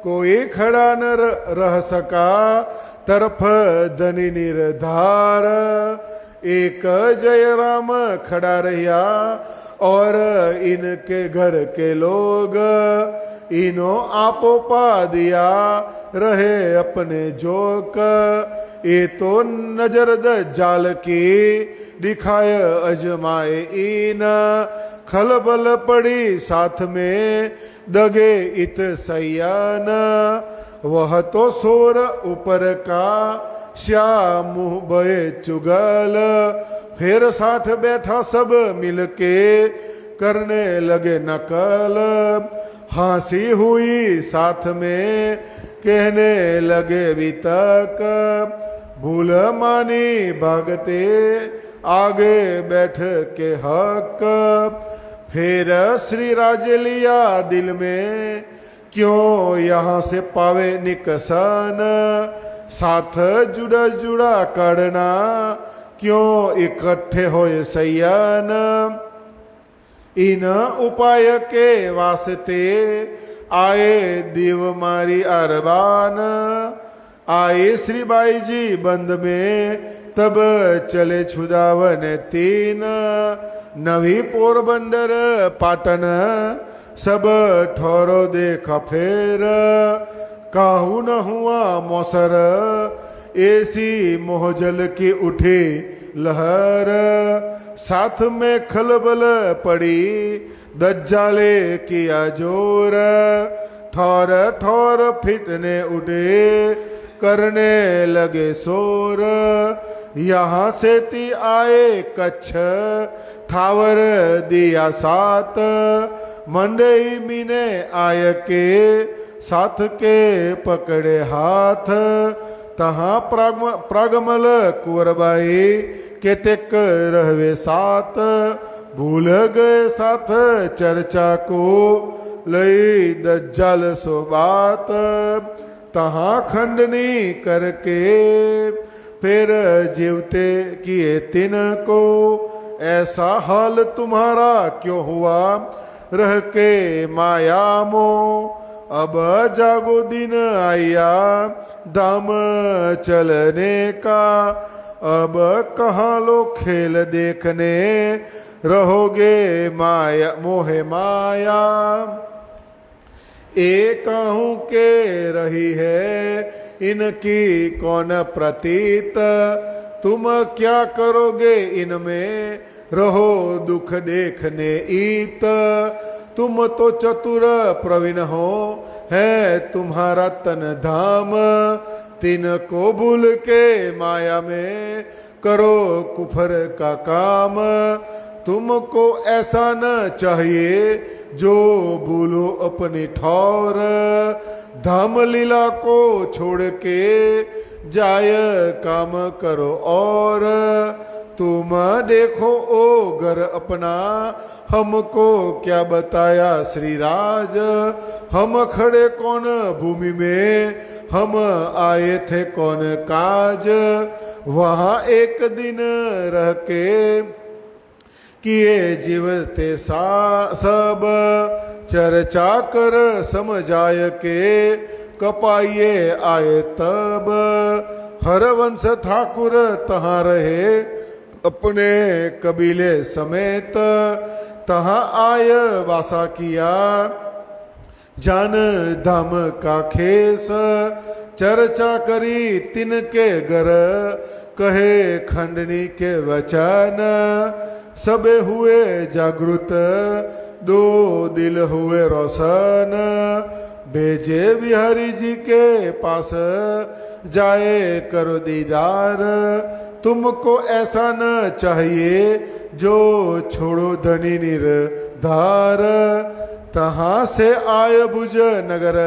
कोई खड़ा न रह सका तरफ धनी निर्धार एक जय राम खड़ा रहिया और इनके घर के लोग इनो आपो पा दिया रहे अपने जोक ये तो नजर जाल की दिखाए अजमाए इन खलबल पड़ी साथ में दगे इत सयान वह तो सोर ऊपर का श्याम मुँह बे चुगल फिर साथ बैठा सब मिलके करने लगे नकल हंसी हुई साथ में कहने लगे वितक भूल मानी भागते आगे बैठ के हक फिर श्री राज लिया दिल में क्यों यहाँ से पावे निकसन साथ जुड़ा जुड़ा करना क्यों इकट्ठे होए सैयन इन उपाय के वास्ते आए देव मारी अरबान आए श्री बाई जी बंद में तब चले छुदावन तीन, नवी पोरबंदर पाटन, सब ठौरो देखा फेर, काहू न हुआ मौसर, ऐसी मोहजल की उठी लहर, साथ में खलबल पड़ी, दज्जाले किया जोर, ठौर ठौर फिटने उठे, करने लगे शोर, यहाँ से ती आए कच्छ, थावर दिया साथ, मंडई मीने आय के, साथ के पकड़े हाथ, तहाँ प्रागमल कुंवरबाई के तेक रहवे साथ, भूल गए साथ चर्चा को, लई दज्जाल सो बात, तहाँ खंडनी करके, फिर जीवते किए तिन को, ऐसा हाल तुम्हारा क्यों हुआ, रह के माया मोह, अब जागो दिन आया, दाम चलने का, अब कहाँ लो खेल देखने, रहोगे माया मोहे माया, एकाहू के रही है, इनकी कौन प्रतीत, तुम क्या करोगे इनमें, रहो दुख देखने ईत, तुम तो चतुर प्रवीण हो, है तुम्हारा तन धाम, तिन को भूल के माया में, करो कुफर का काम, तुमको ऐसा न चाहिए, जो भूलो अपनी ठौर, धाम लीला को छोड़ के, जाय काम करो और, तुम देखो ओ घर अपना, हमको क्या बताया श्री राज, हम खड़े कौन भूमि में, हम आए थे कौन काज, वहाँ एक दिन रह के, किए जीवते सब, चर्चा कर समझाय के, कपाइए आए तब, हरवंश ठाकुर तहाँ रहे, अपने कबीले समेत, तहाँ आय वासा किया, जान धाम का खेस, चर्चा करी तिनके घर, कहे खंडनी के वचन, सबे हुए जागृत, दो दिल हुए रोशन, भेजे बिहारी जी के पास, जाए करो दीदार, तुमको ऐसा न चाहिए, जो छोड़ो धनी निर्धार, तहाँ से आए भुज नगर,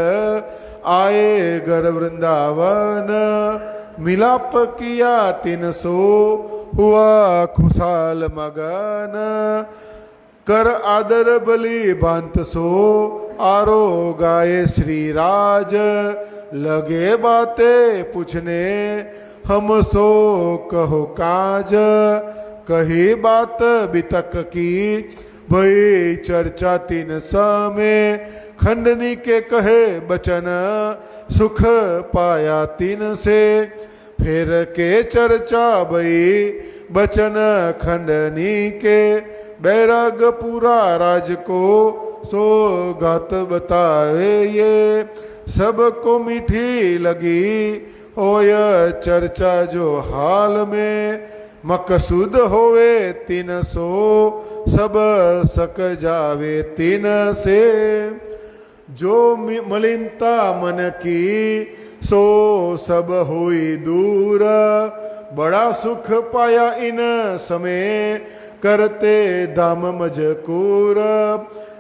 आए घर वृंदावन, मिलाप किया 300, हुआ खुशाल मगन, कर आदर बलि भांत सो, आरो गाये श्री राज, लगे बातें पूछने, हम सो कहो काज, कही बात बितक की, भई चर्चा 3 समय, खंडनी के कहे बचन, सुख पाया 3 से, फिर के चर्चा भई, बचन खंडनी के, बैराग पूरा राज को, सौगात बतावे ये, सबको मीठी लगी, होय चर्चा जो हाल में, मकसूद होवे 300, सब सक जावे 3 से, जो मलिनता मन की, सो सब हुई दूर, बड़ा सुख पाया इन समय, करते दाम मजकूर,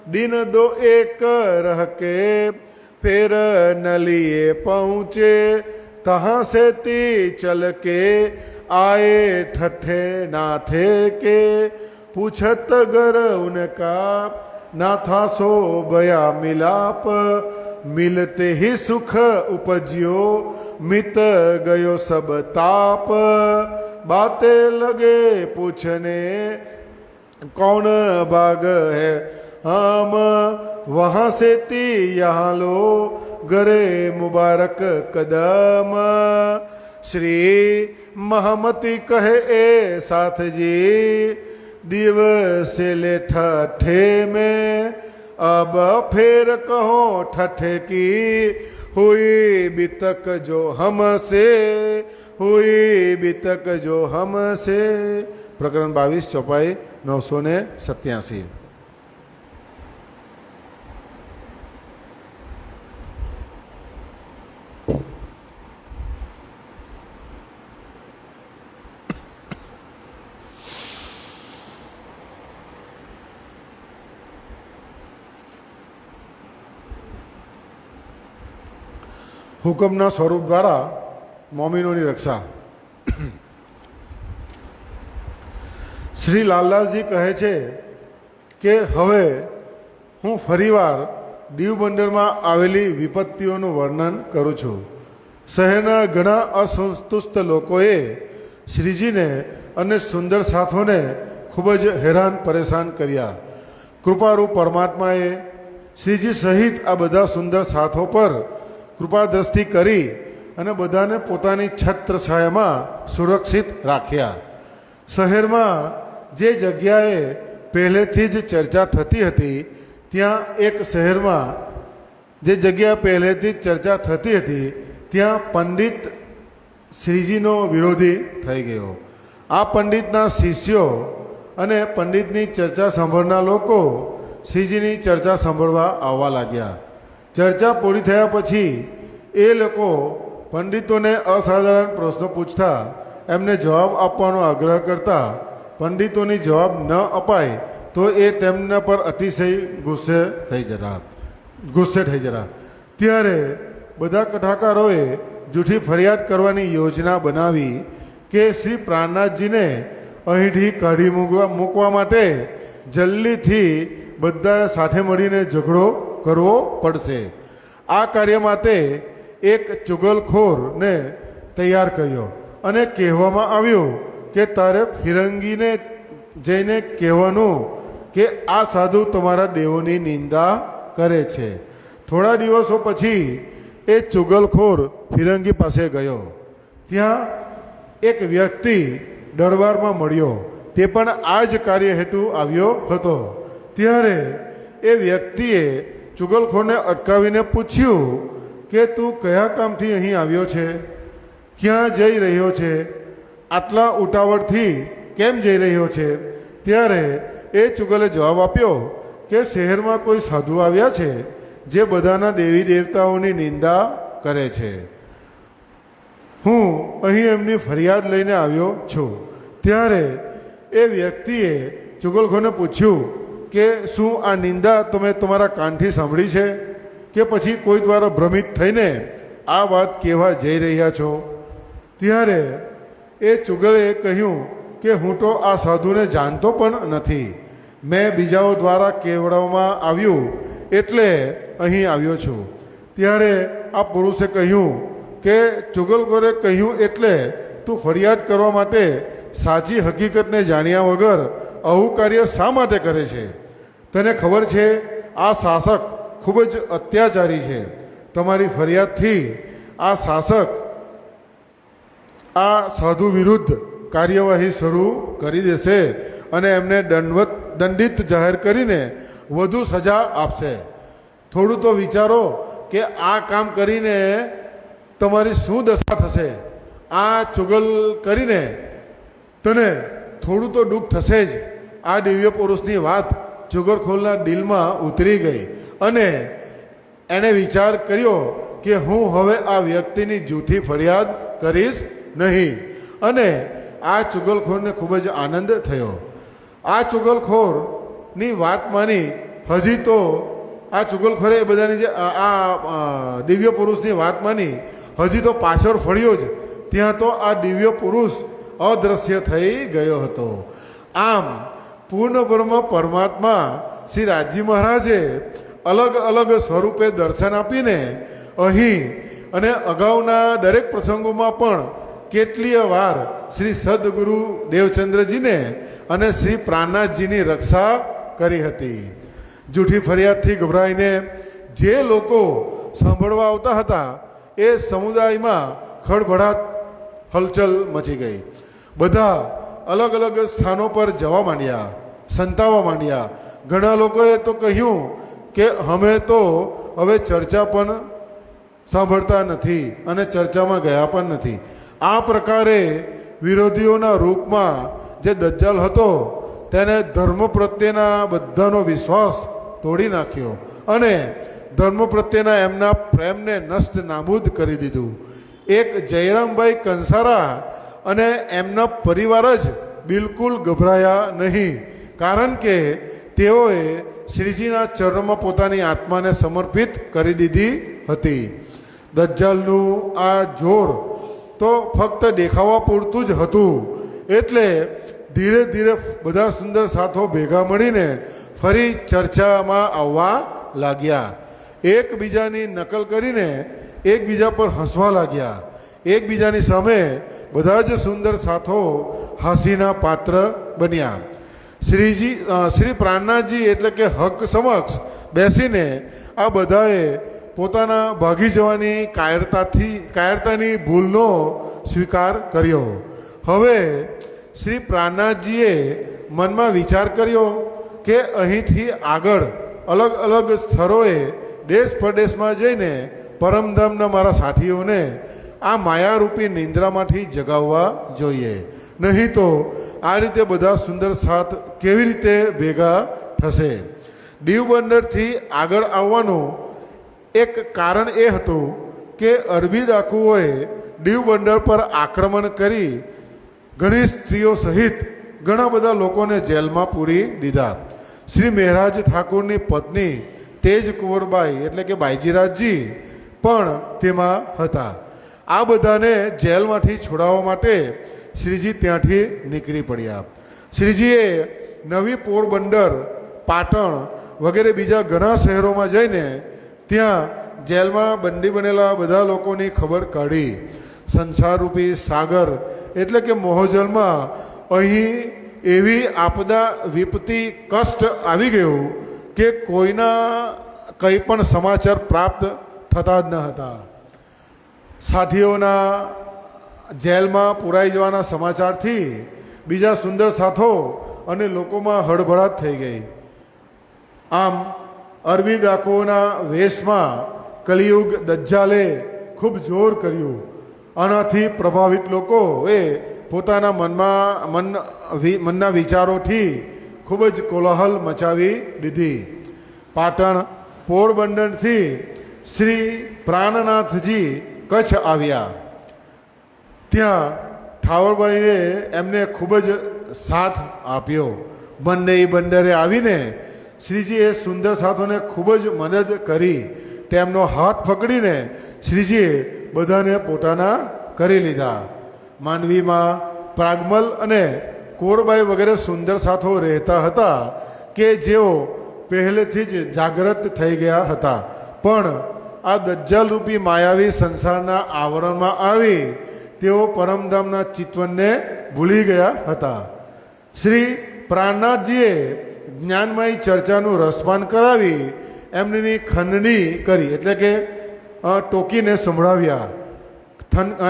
दिन 2 एक रह के, फिर नलिए पहुँचे, तहाँ से ती चल के, आए ठठे नाथे के, पूछत गर उनका, नाथा सो बया मिलाप, मिलते ही सुख उपजियो, मित गयो सब ताप, बातें लगे पूछने, कौन बाग है हम, वहाँ से ती यहाँ लो, गरे मुबारक कदम, श्री महमती कहे ए साथ जी दिवसे ले ठठे में अब फिर कहो ठठे की हुई बितक जो हमसे हुई बितक जो हमसे। प्रकरण 22 ચોપાઈ 987। હુકમના સ્વરૂપ દ્વારા મોમીનોની રક્ષા। શ્રી લાલદાસજી કહે છે કે હવે હું ફરીવાર દીવ બંદરમાં આવેલી વિપત્તિઓનું વર્ણન કરું છું। શહેરના ઘણા અસંતુષ્ટ લોકોએ શ્રીજીને અને સુંદર સાથોને ખૂબ જ હેરાન પરેશાન કર્યા। કૃપારૂપ પરમાત્માએ શ્રીજી સહિત આ બધા સુંદર સાથો પર કૃપા દ્રષ્ટિ કરી અને બધાને પોતાની છત્રછાયામાં સુરક્ષિત રાખ્યા। શહેરમાં જે જગ્યાએ પહેલેથી જ ચર્ચા થતી હતી ત્યાં એક શહેરમાં જે જગ્યા પહેલેથી જ ચર્ચા થતી હતી ત્યાં પંડિત શ્રીજીનો વિરોધી થઈ ગયો। આ પંડિતના શિષ્યો અને પંડિતની ચર્ચા સાંભળનાર લોકો શ્રીજીની ચર્ચા સાંભળવા આવવા લાગ્યા। ચર્ચા પૂરી થયા પછી એ લોકો પંડિતોને અસાધારણ પ્રશ્નો પૂછતા એમને જવાબ આપવાનો આગ્રહ કરતા પંડિતોની જવાબ ન અપાય તો એ તેમના પર અતિશય ગુસ્સે થઈ જતા। ત્યારે બધા કથાકારોએ જૂઠી ફરિયાદ કરવાની યોજના બનાવી કે શ્રી પ્રાણનાથજીને અહીંથી કાઢી મૂકવા માટે જલ્દીથી બધા સાથે મળીને ઝઘડો કરવો પડશે। આ કાર્ય માટે એક ચુગલખોરને તૈયાર કર્યો અને કહેવામાં આવ્યું કે તારે ફિરંગીને જઈને કહેવાનું કે આ સાધુ તમારા દેવોની નિંદા કરે છે। થોડા દિવસો પછી એ ચુગલખોર ફિરંગી પાસે ગયો। ત્યાં એક વ્યક્તિ દરબારમાં મળ્યો, તે પણ આ જ કાર્ય હેતુ આવ્યો હતો। ત્યારે એ વ્યક્તિએ ચુગલખોરને અટકાવીને પૂછ્યું કે તું કયા કામથી અહીં આવ્યો છે, ક્યાં જઈ રહ્યો છે, આટલા ઉતાવળથી કેમ જઈ રહ્યો છે? ત્યારે એ ચુગલે જવાબ આપ્યો કે શહેરમાં કોઈ સાધુ આવ્યા છે જે બધાના દેવી દેવતાઓની નિંદા કરે છે, હું અહીં એમની ફરિયાદ લઈને આવ્યો છું। ત્યારે એ વ્યક્તિએ ચુગલખોરને પૂછ્યું કે શું આ નિંદા તમે તમારા કાનથી સાંભળી છે કે પછી કોઈ દ્વારા ભ્રમિત થઈને આ વાત કહેવા જઈ રહ્યા છો? ત્યારે એ ચુગલે કહ્યું કે હું તો આ સાધુને જાણતો પણ નથી, મેં બીજાઓ દ્વારા કહેવડાવવામાં આવ્યું એટલે અહીં આવ્યો છું। ત્યારે આ પુરુષે કહ્યું કે ચુગલખોરે કહ્યું એટલે તું ફરિયાદ કરવા માટે સાચી હકીકતને જાણ્યા વગર આવું કાર્ય શા માટે કરે છે? તને ખબર છે આ શાસક ખૂબ જ અત્યાચારી છે। તમારી ફરિયાદથી આ શાસક આ સાધુ વિરુદ્ધ કાર્યવાહી શરૂ કરી દેશે અને એમને દંડિત જાહેર કરીને વધુ સજા આપશે। થોડું તો વિચારો કે આ કામ કરીને તમારી શું દશા થશે। આ ચુગલ કરીને તને થોડું તો દુઃખ થશે જ। આ દિવ્ય પુરુષની વાત ચુગલખોરના દિલમાં ઉતરી ગઈ અને એણે વિચાર કર્યો કે હું હવે આ વ્યક્તિની જૂઠી ફરિયાદ કરીશ નહીં, અને આ ચુગલખોરને ખૂબ જ આનંદ થયો। આ ચુગલખોરની વાત માની હજી તો આ ચુગલખોરે એ બધાની જે આ દિવ્ય પુરુષની વાત માની હજી તો પાછળ ફળ્યો જ ત્યાં તો આ દિવ્ય પુરુષ અદૃશ્ય થઈ ગયો હતો। આમ પૂર્ણ બ્રહ્મ પરમાત્મા શ્રી રાજજી મહારાજે અલગ અલગ સ્વરૂપે દર્શન આપીને અહીં અને અગાઉના દરેક પ્રસંગોમાં પણ કેટલીય વાર શ્રી સદગુરુ દેવચંદ્રજીને અને શ્રી પ્રાણનાથજીની રક્ષા કરી હતી। જૂઠી ફરિયાદથી ગભરાઈને જે લોકો સાંભળવા આવતા હતા એ સમુદાયમાં ખળભળાટ હલચલ મચી ગઈ. બધા અલગ અલગ સ્થાનો પર જવા માંડ્યા, સંતાવા માંડ્યા. ઘણા લોકોએ તો કહ્યું કે અમે તો હવે ચર્ચા પણ સાંભળતા નથી અને ચર્ચામાં ગયા પણ નથી. આ પ્રકારે વિરોધીઓના રૂપમાં જે દજ્જાલ હતો તેને ધર્મ પ્રત્યેના બધાનો વિશ્વાસ તોડી નાખ્યો અને ધર્મ પ્રત્યેના એમના પ્રેમને નષ્ટ નાબૂદ કરી દીધું. એક જયરામભાઈ કંસારા અને એમના પરિવાર જ બિલકુલ ગભરાયા નહીં, કારણ કે તેઓએ શ્રીજીના ચરણમાં પોતાની આત્માને સમર્પિત કરી દીધી હતી. દજ્જાલનું આ જોર તો ફક્ત દેખાવા પૂરતું જ હતું, એટલે ધીરે ધીરે બધા સુંદર સાથો ભેગા મળીને ફરી ચર્ચામાં આવવા લાગ્યા. એકબીજાની નકલ કરીને એકબીજા પર હસવા લાગ્યા. એકબીજાની સામે બધા જ સુંદર સાથો હાસ્યના પાત્ર બન્યા. શ્રી પ્રાણનાથજી એટલે કે હક સમક્ષ બેસીને આ બધાએ પોતાના ભાગી જવાની કાયરતાની ભૂલનો સ્વીકાર કર્યો. હવે શ્રી પ્રાણનાથજીએ મનમાં વિચાર કર્યો કે અહીંથી આગળ અલગ અલગ સ્થળોએ દેશ પ્રદેશમાં જઈને પરમધામના મારા સાથીઓને આ માયારૂપી નિંદ્રામાંથી જગાવવા જોઈએ. નહીં તો આ રીતે બધા સુંદર સાથ કેવી રીતે ભેગા થશે? દીવ બંદરથી આગળ આવવાનું એક કારણ એ હતું કે અરબી ડાકુઓએ દીવ બંદર પર આક્રમણ કરી ઘણી સ્ત્રીઓ સહિત ઘણા બધા લોકોને જેલમાં પૂરી દીધા. શ્રી મહેરાજ ઠાકુરની પત્ની તેજ કુંવરબાઈ એટલે કે બાઈજીરાજજી પણ તેમાં હતા. આ બધાને જેલમાંથી છોડાવવા માટે શ્રીજી ત્યાંથી નીકળી પડ્યા. શ્રીજીએ નવી પોરબંદર, પાટણ વગેરે બીજા ઘણા શહેરોમાં જઈને ત્યાં જેલમાં બંદી બનેલા બધા લોકોની ખબર કાઢી. સંસારરૂપી સાગર એટલે કે મોહજલમાં અહીં એવી આપદા વિપત્તિ કષ્ટ આવી ગયું કે કોઈના કંઈ પણ સમાચાર પ્રાપ્ત થતા જ ન હતા. સાથીઓના જેલમાં પુરાઈ જવાના સમાચારથી બીજા સુંદર સાથો અને લોકોમાં હડબડાટ થઈ ગઈ. આમ અરબી ડાકુઓના વેશમાં કલિયુગ દજ્જાલે ખૂબ જોર કર્યું. આનાથી પ્રભાવિત લોકોએ પોતાના મનના વિચારોથી ખૂબ જ કોલાહલ મચાવી દીધી. પાટણ પોરબંદરથી શ્રી પ્રાણનાથજી કચ્છ આવ્યા. ત્યાં ઠાવરબાઈએ એમને ખૂબ જ સાથ આપ્યો. બંદરે આવીને શ્રીજીએ સુંદર સાથોને ખૂબ જ મદદ કરી. તેમનો હાથ પકડીને શ્રીજીએ બધાને પોતાના કરી લીધા. માંડવીમાં પ્રાગમલ અને કોરબાઈ વગેરે સુંદર સાથો રહેતા હતા કે જેઓ પહેલેથી જ જાગૃત થઈ ગયા હતા, પણ આ દજ્જાલરૂપી માયાવી સંસારના આવરણમાં આવી તેઓ પરમધામના ચિતવનને ભૂલી ગયા હતા. શ્રી પ્રાણનાથજીએ જ્ઞાનમય ચર્ચાનું રસપાન કરાવી એમની ખંડણી કરી, એટલે કે ટોકીને સંભળાવ્યા.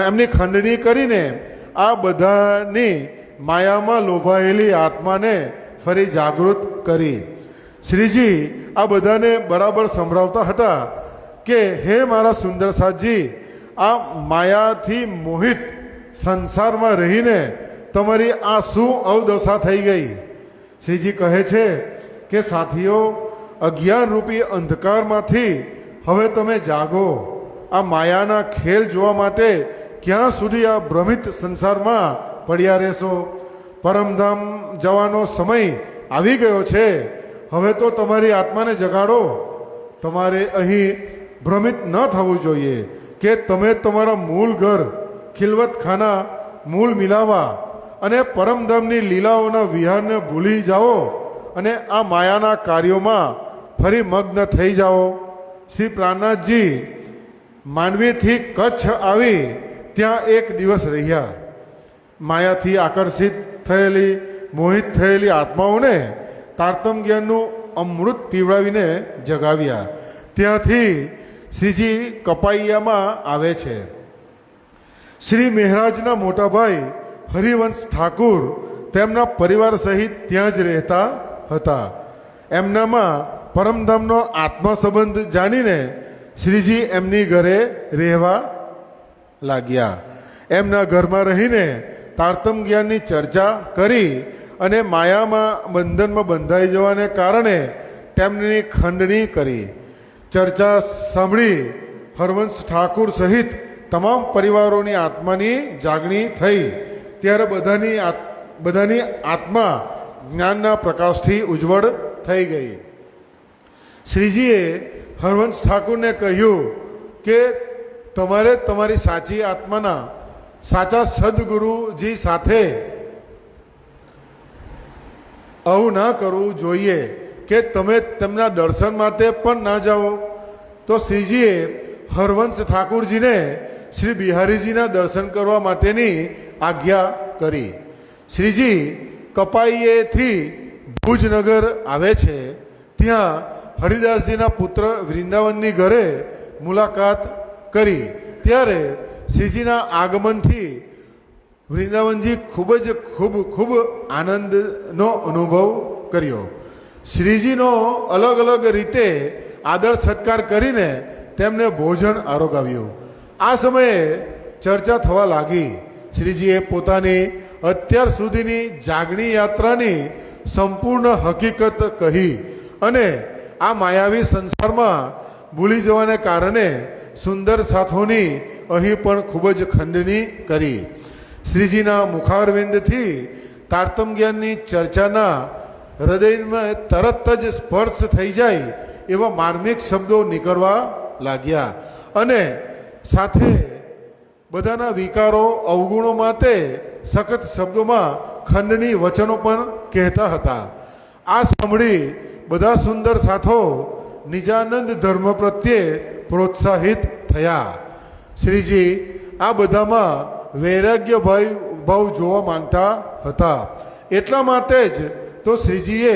એમની ખંડણી કરીને આ બધાની માયામાં લોભાયેલી આત્માને ફરી જાગૃત કરી. શ્રીજી આ બધાને બરાબર સંભળાવતા હતા કે હે મારા સુંદર સાથજી, આ માયાથી મોહિત સંસારમાં રહીને તમારી આ શું અવદશા થઈ ગઈ? શ્રીજી કહે છે કે સાથીઓ, અજ્ઞાનરૂપી અંધકારમાંથી હવે તમે જાગો. આ માયાના ખેલ જોવા માટે ક્યાં સુધી આ ભ્રમિત સંસારમાં પડ્યા રહેશો? પરમધામ જવાનો સમય આવી ગયો છે. હવે તો તમારી આત્માને જગાડો. તમારે અહીં ભ્રમિત ન થવું જોઈએ કે તમે તમારા મૂળ ઘર, ખિલવતખાના, મૂળ મિલાવા અને પરમધામની લીલાઓના વિહારને ભૂલી જાઓ અને આ માયાના કાર્યોમાં ફરી મગ્ન થઈ જાઓ. શ્રી પ્રાણનાથજી માંડવીથી કચ્છ આવી ત્યાં એક દિવસ રહ્યા. માયાથી આકર્ષિત થયેલી, મોહિત થયેલી આત્માઓને તારતમ જ્ઞાનનું અમૃત પીવડાવીને જગાવ્યા. ત્યાંથી શ્રીજી કપાઈયામાં આવે છે. શ્રી મહેરાજના મોટા ભાઈ હરિવંશ ઠાકુર તેમના પરિવાર સહિત ત્યાં જ રહેતા હતા. એમનામાં પરમધામનો આત્મા સંબંધ જાણીને શ્રીજી એમની ઘરે રહેવા લાગ્યા. એમના ઘરમાં રહીને તારતમ જ્ઞાનની ચર્ચા કરી અને માયામાં બંધનમાં બંધાઈ જવાને કારણે તેમની ખંડણી કરી. ચર્ચા સાંભળી હરવંશ ઠાકુર સહિત તમામ પરિવારોની આત્માની જાગણી થઈ. ત્યારે બધાની આત્મા જ્ઞાનના પ્રકાશથી ઉજ્જવળ થઈ ગઈ. શ્રીજીએ હરવંશ ઠાકુરને કહ્યું કે તમારે તમારી સાચી આત્માના સાચા સદગુરુજી સાથે આવું ના કરવું જોઈએ કે તમે તેમના દર્શન માટે પણ ના જાઓ. તો શ્રીજીએ હરવંશ ઠાકુરજીને શ્રી બિહારીજીના દર્શન કરવા માટેની આજ્ઞા કરી. શ્રીજી કપાઈએથી ભુજનગર આવે છે. ત્યાં હરિદાસજીના પુત્ર વૃંદાવનની ઘરે મુલાકાત કરી. ત્યારે શ્રીજીના આગમનથી વૃંદાવનજી ખૂબ આનંદનો અનુભવ કર્યો. શ્રીજીનો અલગ અલગ રીતે આદર સત્કાર કરીને તેમને ભોજન આરોગાવ્યું. આ સમયે ચર્ચા થવા લાગી. શ્રીજીએ પોતાની અત્યાર સુધીની જાગણી યાત્રાની સંપૂર્ણ હકીકત કહી અને આ માયાવી સંસારમાં ભૂલી જવાને કારણે સુંદર સાથોની અહીં પણ ખૂબ જ ખંડણી કરી. શ્રીજીના મુખારવિંદથી તારતમ જ્ઞાનની ચર્ચાના હૃદયમાં તરત જ સ્પર્શ થઈ જાય એવા માર્મિક શબ્દો નીકળવા લાગ્યા અને સાથે બધાના વિકારો અવગુણો માટે સખત શબ્દોમાં ખંડની વચનો પણ કહેતા હતા. આ સાંભળી બધા સુંદર સાથો નિજાનંદ ધર્મ પ્રત્યે પ્રોત્સાહિત થયા. શ્રીજી આ બધામાં વૈરાગ્ય ભાવ જોવા માંગતા હતા. એટલા માટે જ તો શ્રીજીએ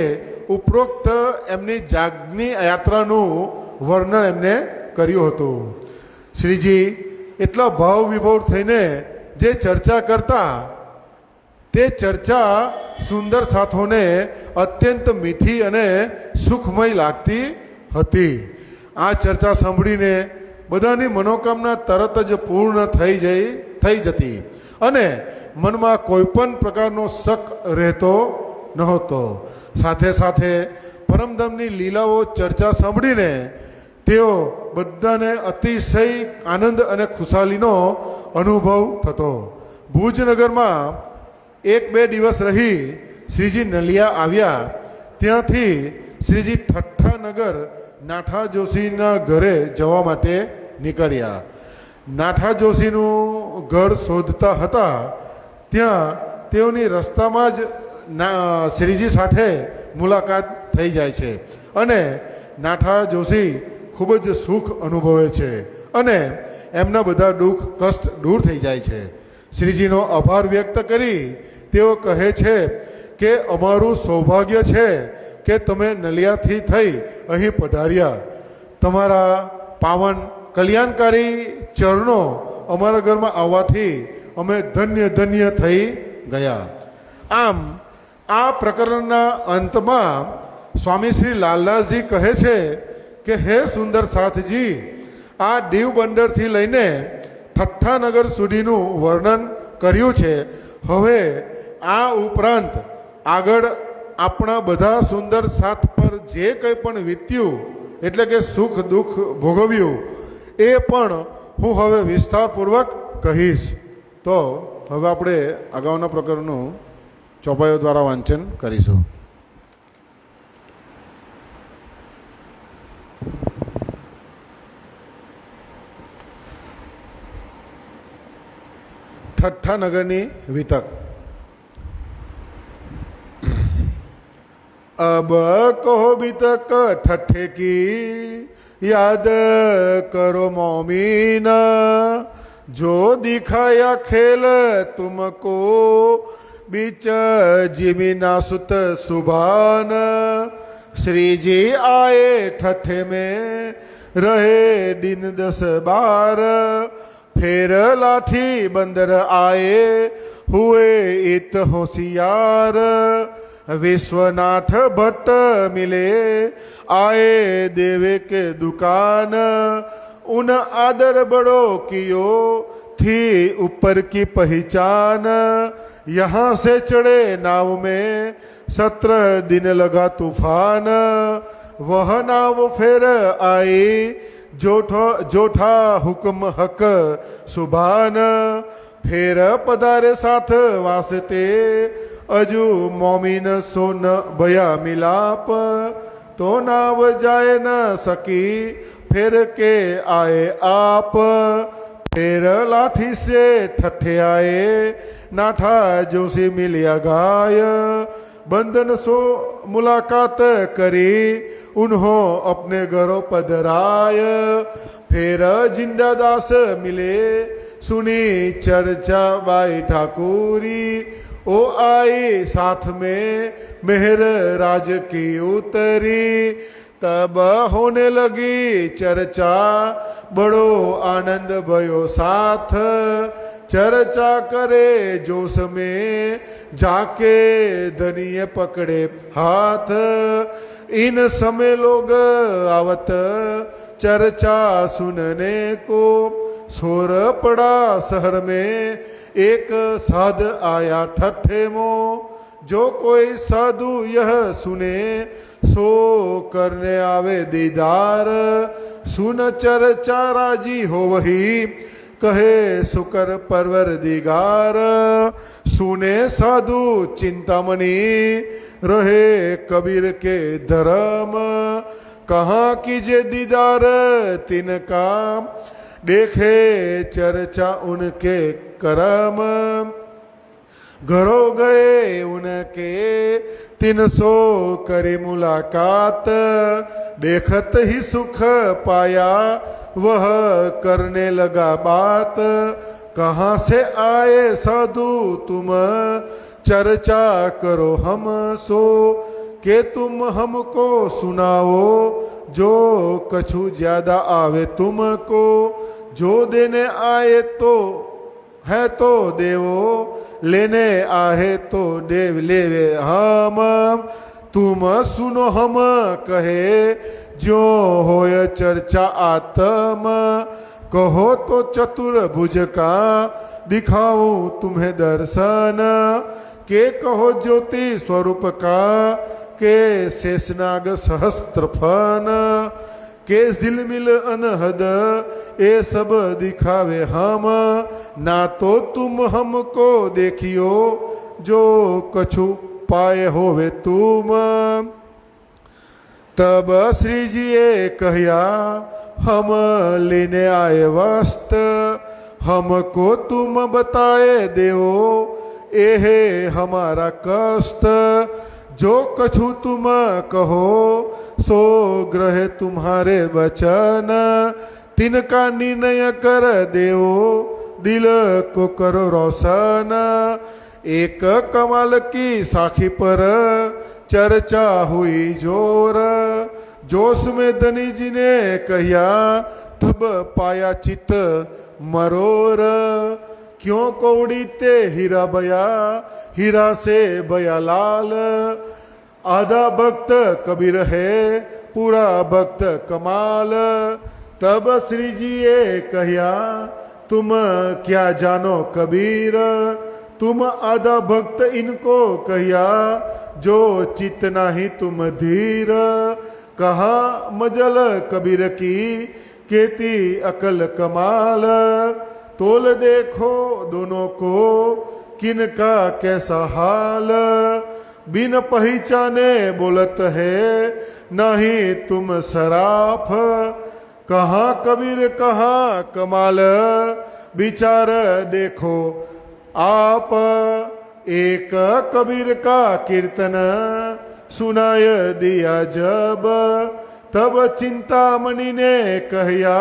ઉપરોક્ત એમની જાગની યાત્રાનું વર્ણન એમને કર્યું હતું. શ્રીજી એટલા ભાવ વિભોર થઈને જે ચર્ચા કરતા તે ચર્ચા સુંદર સાથોને અત્યંત મીઠી અને સુખમય લાગતી હતી. આ ચર્ચા સાંભળીને બધાની મનોકામના તરત જ પૂર્ણ થઈ જતી અને મનમાં કોઈ પણ પ્રકારનો શક રહેતો નહોતો. સાથે સાથે પરમધામની લીલાઓ ચર્ચા સાંભળીને તેઓ બધાને અતિશય આનંદ અને ખુશાલીનો અનુભવ થતો. ભુજનગરમાં 1-2 દિવસ રહી શ્રીજી નલિયા આવ્યા. ત્યાંથી શ્રીજી ઠઠ્ઠાનગર નાઠા જોશીના ઘરે જવા માટે નીકળ્યા. નાઠા જોશીનું ઘર શોધતા હતા. ત્યાં તેઓની રસ્તામાં જ શ્રીજી સાથે મુલાકાત થઈ જાય છે અને નાઠા જોશી ખૂબ જ સુખ અનુભવે છે અને એમના બધા દુઃખ કષ્ટ દૂર થઈ જાય છે. શ્રીજીનો આભાર વ્યક્ત કરી તેઓ કહે છે કે અમારું સૌભાગ્ય છે કે તમે નલિયાથી થઈ અહીં પધાર્યા. તમારા પાવન કલ્યાણકારી ચરણો અમારા ઘરમાં આવવાથી અમે ધન્ય થઈ ગયા. આમ આ પ્રકરણના અંતમાં સ્વામી શ્રી લાલદાસજી કહે છે કે હે સુંદર સાથજી, આ દીવ બંદરથી લઈને ઠઠ્ઠાનગર સુધીનું વર્ણન કર્યું છે. હવે આ ઉપરાંત આગળ આપણા બધા સુંદર સાથ પર જે કંઈ પણ વીત્યું એટલે કે સુખ દુઃખ ભોગવ્યું એ પણ હું હવે વિસ્તારપૂર્વક કહીશ. તો હવે આપણે અગાઉના પ્રકરણનું ચોપાઈઓ દ્વારા વાંચન કરીશું. ઠઠ્ઠાનગરની વિતક. अब कहो बितक ठट्ठे की याद करो मोमीना, जो दिखाया खेल तुमको बीच जिमिना सुत सुभान. श्री जी आए ठट्ठे में रहे दिन 10-12, फिर लाठी बंदर आए, हुए इत होशियार। विश्वनाथ भट्ट मिले, आए देवे के दुकान। उन आदर बड़ो कियो, थी ऊपर की पहचान। यहाँ से चढ़े नाव में, 17 दिन लगा तूफान। वह नाव फिर आई, जोठा हुक्म हक सुभान। फिर पधारे साथ वास्ते, अजू मोमिन सोन भया मिलाप। तो नाव जाए न सकी, फिर के आए आप। फिर लाठी से ठट्ठे आए, नाठा जोशी मिलिया गाय। बंधन सो मुलाकात करी, उन्हों अपने घरों पधराय। फिर जिंदादास मिले, सुनी चर्चा बाई ठाकुरी। ओ आई साथ में मेहर राज की उतरी। तब होने लगी चर्चा, बड़ो आनंद भयो साथ। चर्चा करे जोश में, जाके धनिये पकड़े हाथ। इन समय लोग आवत, चर्चा सुनने को। शोर पड़ा शहर में, एक साध आया ठट्ठे मो। जो कोई साधु यह सुने, सो करने आवे दीदार। सुन चर्चा राजी हो वही, कहे सुकर परवर दिगार। सुने साधु चिंतामणि, रहे कबीर के धर्म। कहाँ कीजे दीदार तिनका, देखे चर्चा उनके करम। घरों गए उनके, 300 करी मुलाकात। देखत ही सुख पाया, वह करने लगा बात। कहाँ से आए साधु तुम, चर्चा करो हम सो। के तुम हमको सुनाओ, जो कछु ज्यादा आवे तुमको। जो देने आए तो है तो देवो, लेने आए तो देव लेवे हम। तुम सुनो हम कहे, जो होय चर्चा आत्म। कहो तो चतुर्भुज का, दिखाऊं तुम्हें दर्शन। के कहो ज्योति स्वरूप का, के शेषनाग सहस्त्र फन। के झिलमिल अनहद, ये सब दिखावे हम। ना तो तुम हमको देखियो, जो कछु पाए होवे तुम। तब श्री जी कहिया, हम लेने आए वस्त। हमको तुम बताए देवो, एहे हमारा कष्ट। जो कछु तुम कहो, सो ग्रह तुम्हारे वचन। तिनका निर्णय कर देवो, दिल को करो रोशन। एक कमाल की साखी पर, चर्चा हुई जोर। जोश में धनी जी ने कहिया, तब पाया चित मरोर। क्यों कौड़ीते हीरा बया, हीरा से बया लाल। आधा भक्त कबीर है, पूरा भक्त कमाल। तब श्री जी कहिया, तुम क्या जानो कबीर। तुम आधा भक्त इनको कहिया, जो चितना ही तुम धीर। कहा मजल कबीर की, केती अकल कमाल। तोल देखो दोनों को, किनका कैसा हाल। बिन पहचाने बोलत है, नहीं तुम सराफ। कहाँ कबीर कहाँ कमाल, विचार देखो आप। एक कबीर का कीर्तन, सुनाय दिया जब। तब चिंतामणि ने कहिया,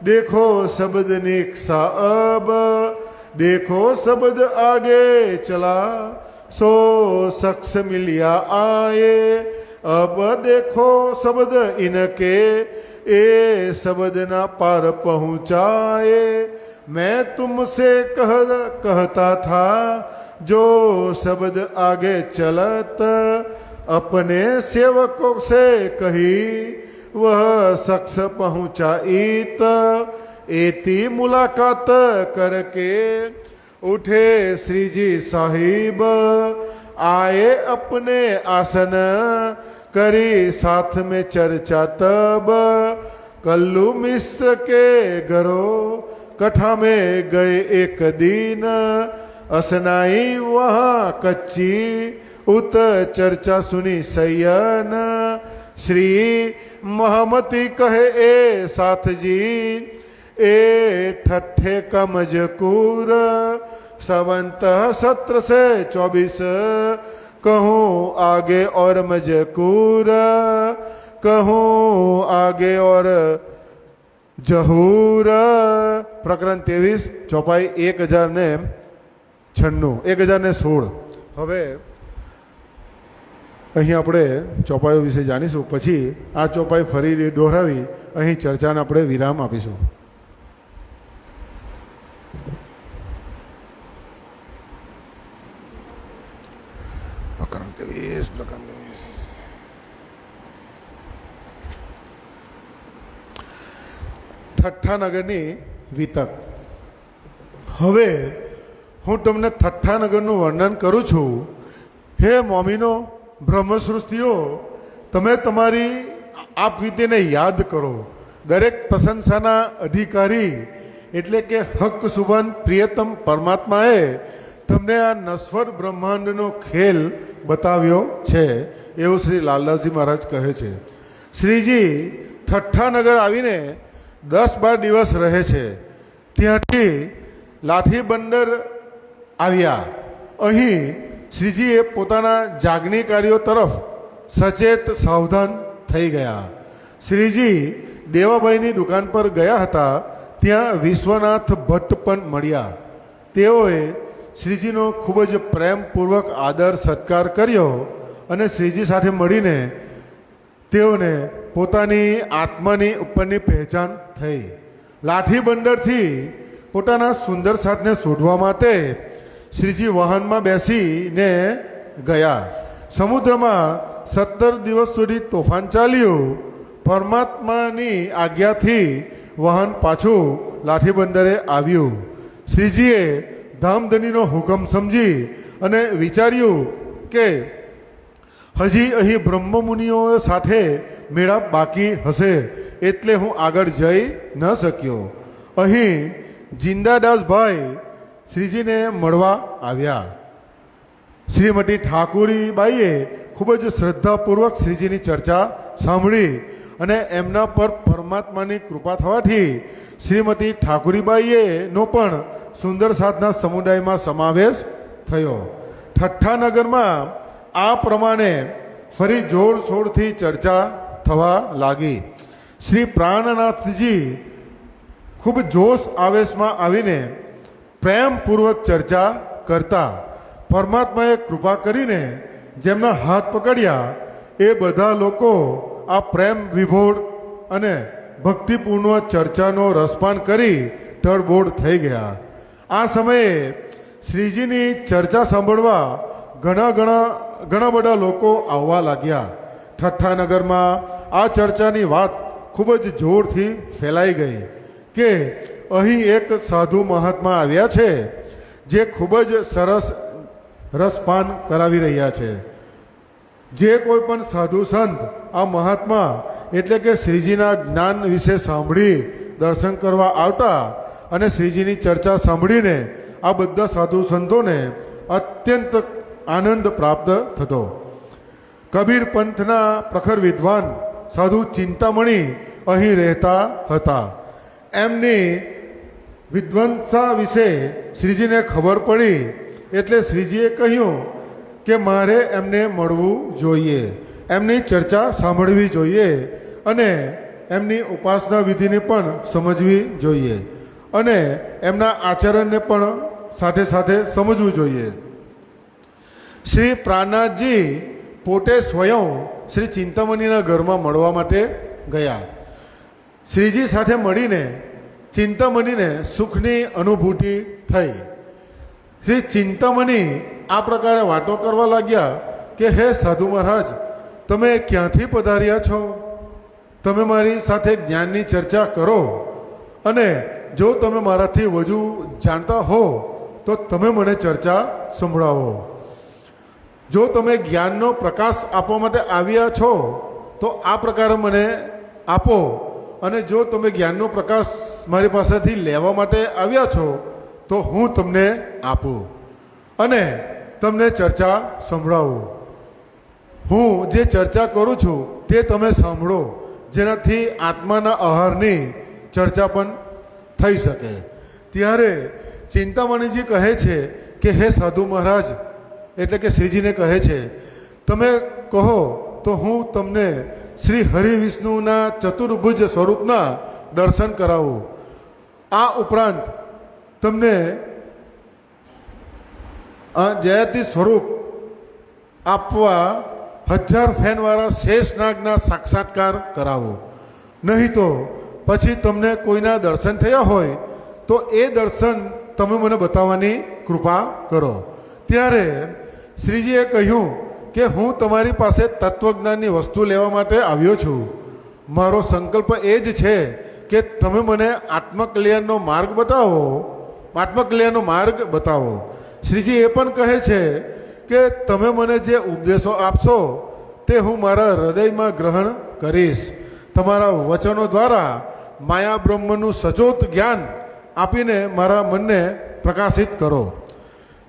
देखो शब्द निक्सा अब। देखो शब्द आगे चला, सो शख्स मिलिया आए। अब देखो शब्द इनके, ए शब्द ना पार पहुँचाए। मैं तुमसे कहता था जो शब्द आगे चलत अपने सेवकों से कही वह शख्स पहुंचाईत। एती मुलाकात करके उठे श्री जी साहिब आए अपने आसन करी साथ में चर्चा तब कल्लू मिश्र के घरों कथा में गए एक दिन असनाई वहाँ कच्ची उत चर्चा सुनी सयन श्री महमती कहे ए साथ जी ए ठट्ठे का मजकूर संवत 1724 कहूँ आगे और मजकूर कहूँ आगे और जहूर। પ્રકરણ 23 ચોપાઈ 1096 1016। હવે અહીં આપણે ચોપાઈઓ વિશે જાણીશું, પછી આ ચોપાઈ ફરી દોહરાવી અહીં ચર્ચાને આપણે વિરામ આપીશું। પ્રકરણ 23 થઠ્ઠાનગરની વિતક। હવે હું તમને થઠ્ઠાનગરનું વર્ણન કરું છું। હે મોમીનો, બ્રહ્મસૃષ્ટિઓ, તમે તમારી આપવીતીને યાદ કરો। દરેક પ્રશંસાના અધિકારી એટલે કે હક સુબન પ્રિયતમ પરમાત્માએ તમને આ નશ્વર બ્રહ્માંડનો ખેલ બતાવ્યો છે એવું શ્રી લાલદાસજી મહારાજ કહે છે। શ્રીજી થઠ્ઠાનગર આવીને 10-12 દિવસ રહે છે। ત્યાંથી લાઠી બંદર આવ્યા। અહીં શ્રીજીએ પોતાના જાગણીકારીઓ તરફ સચેત સાવધાન થઈ ગયા। શ્રીજી દેવાભાઈની દુકાન પર ગયા હતા। ત્યાં વિશ્વનાથ ભટ્ટ પણ મળ્યા। તેઓએ શ્રીજીનો ખૂબ જ પ્રેમપૂર્વક આદર સત્કાર કર્યો અને શ્રીજી સાથે મળીને તેઓને પોતાની આત્માની ઉપરની પહેચાન થઈ। લાઠી બંદરથી પોતાના સુંદર સાથને શોધવા માટે શ્રીજી વાહનમાં બેસીને ગયા। સમુદ્રમાં 17 દિવસ સુધી તોફાન ચાલ્યું। પરમાત્માની આજ્ઞાથી વાહન પાછું લાઠી બંદરે આવ્યું। શ્રીજીએ ધામધનીનો હુકમ સમજી અને વિચાર્યું કે હજી અહીં બ્રહ્મમુનિઓ સાથે મેળાપ બાકી હશે એટલે હું આગળ જઈ ન શક્યો। અહીં જિંદાદાસભાઈ શ્રીજીને મળવા આવ્યા। શ્રીમતી ઠાકુરીબાઈએ ખૂબ જ શ્રદ્ધાપૂર્વક શ્રીજીની ચર્ચા સાંભળી અને એમના પર પરમાત્માની કૃપા થવાથી શ્રીમતી ઠાકુરીબાઈનો પણ સુંદર સાધના સમુદાયમાં સમાવેશ થયો। ઠઠ્ઠાનગરમાં આ પ્રમાણે ફરી જોરશોરથી ચર્ચા થવા લાગી। શ્રી પ્રાણનાથજી ખૂબ જોશ આવેશમાં આવીને પ્રેમપૂર્વક ચર્ચા કરતા પરમાત્માએ કૃપા કરીને જેમના હાથ પકડ્યા એ બધા લોકો આ પ્રેમ વિભોર અને ભક્તિપૂર્ણ ચર્ચાનો રસપાન કરી તડબોળ થઈ ગયા। આ સમયે શ્રીજીની ચર્ચા સાંભળવા ઘણા બધા લોકો આવવા લાગ્યા। ઠઠ્ઠાનગરમાં આ ચર્ચાની વાત ખૂબ જ જોરથી ફેલાઈ ગઈ કે અહીં એક સાધુ મહાત્મા આવ્યા છે જે ખૂબ જ સરસ રસપાન કરાવી રહ્યા છે। જે કોઈ પણ સાધુ સંત આ મહાત્મા એટલે કે શ્રીજીના જ્ઞાન વિશે સાંભળી દર્શન કરવા આવતા અને શ્રીજીની ચર્ચા સાંભળીને આ બધા સાધુ સંતોને અત્યંત આનંદ પ્રાપ્ત થતો। કબીર પંથના પ્રખર વિદ્વાન સાધુ ચિંતામણી અહીં રહેતા હતા। એમની વિદ્વંસતા વિશે શ્રીજીને ખબર પડી એટલે શ્રીજીએ કહ્યું કે મારે એમને મળવું જોઈએ, એમની ચર્ચા સાંભળવી જોઈએ અને એમની ઉપાસના વિધિને પણ સમજવી જોઈએ અને એમના આચરણને પણ સાથે સાથે સમજવું જોઈએ। શ્રી પ્રાણનાથજી પોતે સ્વયં શ્રી ચિંતામણીના ઘરમાં મળવા માટે ગયા। શ્રીજી સાથે મળીને ચિંતામણીને સુખની અનુભૂતિ થઈ. શ્રી ચિંતામણી આ પ્રકારે વાતો કરવા લાગ્યા કે હે સાધુ મહારાજ, તમે ક્યાંથી પધાર્યા છો? તમે મારી સાથે જ્ઞાનની ચર્ચા કરો, અને જો તમે મારાથી વધુ જાણતા હો તો તમે મને ચર્ચા સંભળાવો. જો તમે જ્ઞાનનો પ્રકાશ આપવા માટે આવ્યા છો તો આ પ્રકારે મને આપો, અને જો તમે જ્ઞાનનો પ્રકાશ મારી પાસેથી લેવા માટે આવ્યા છો તો હું તમને આપું અને તમને ચર્ચા સંભળાવું. હું જે ચર્ચા કરું છું તે તમે સાંભળો, જેનાથી આત્માના આહારની ચર્ચા પણ થઈ શકે. ત્યારે ચિંતામણીજી કહે છે કે હે સાધુ મહારાજ, એટલે કે શ્રીજીને કહે છે, તમે કહો તો હું તમને શ્રી હરિવિષ્ણુના ચતુર્ભુજ સ્વરૂપના દર્શન કરાવું. આ ઉપરાંત તમને જયતિ સ્વરૂપ આપવા 1000 ફેનવાળા શેષનાગના સાક્ષાત્કાર કરાવો. નહીં તો પછી તમને કોઈના દર્શન થયા હોય તો એ દર્શન તમે મને બતાવવાની કૃપા કરો. ત્યારે શ્રીજીએ કહ્યું કે હું તમારી પાસે તત્વજ્ઞાનની વસ્તુ લેવા માટે આવ્યો છું. મારો સંકલ્પ એ જ છે કે તમે મને આત્મકલ્યાણનો માર્ગ બતાવો, આત્મકલ્યાણનો માર્ગ બતાવો. શ્રીજી એ પણ કહે છે કે તમે મને જે ઉપદેશો આપશો તે હું મારા હૃદયમાં ગ્રહણ કરીશ. તમારા વચનો દ્વારા માયા બ્રહ્મનું સચોટ જ્ઞાન આપીને મારા મનને પ્રકાશિત કરો.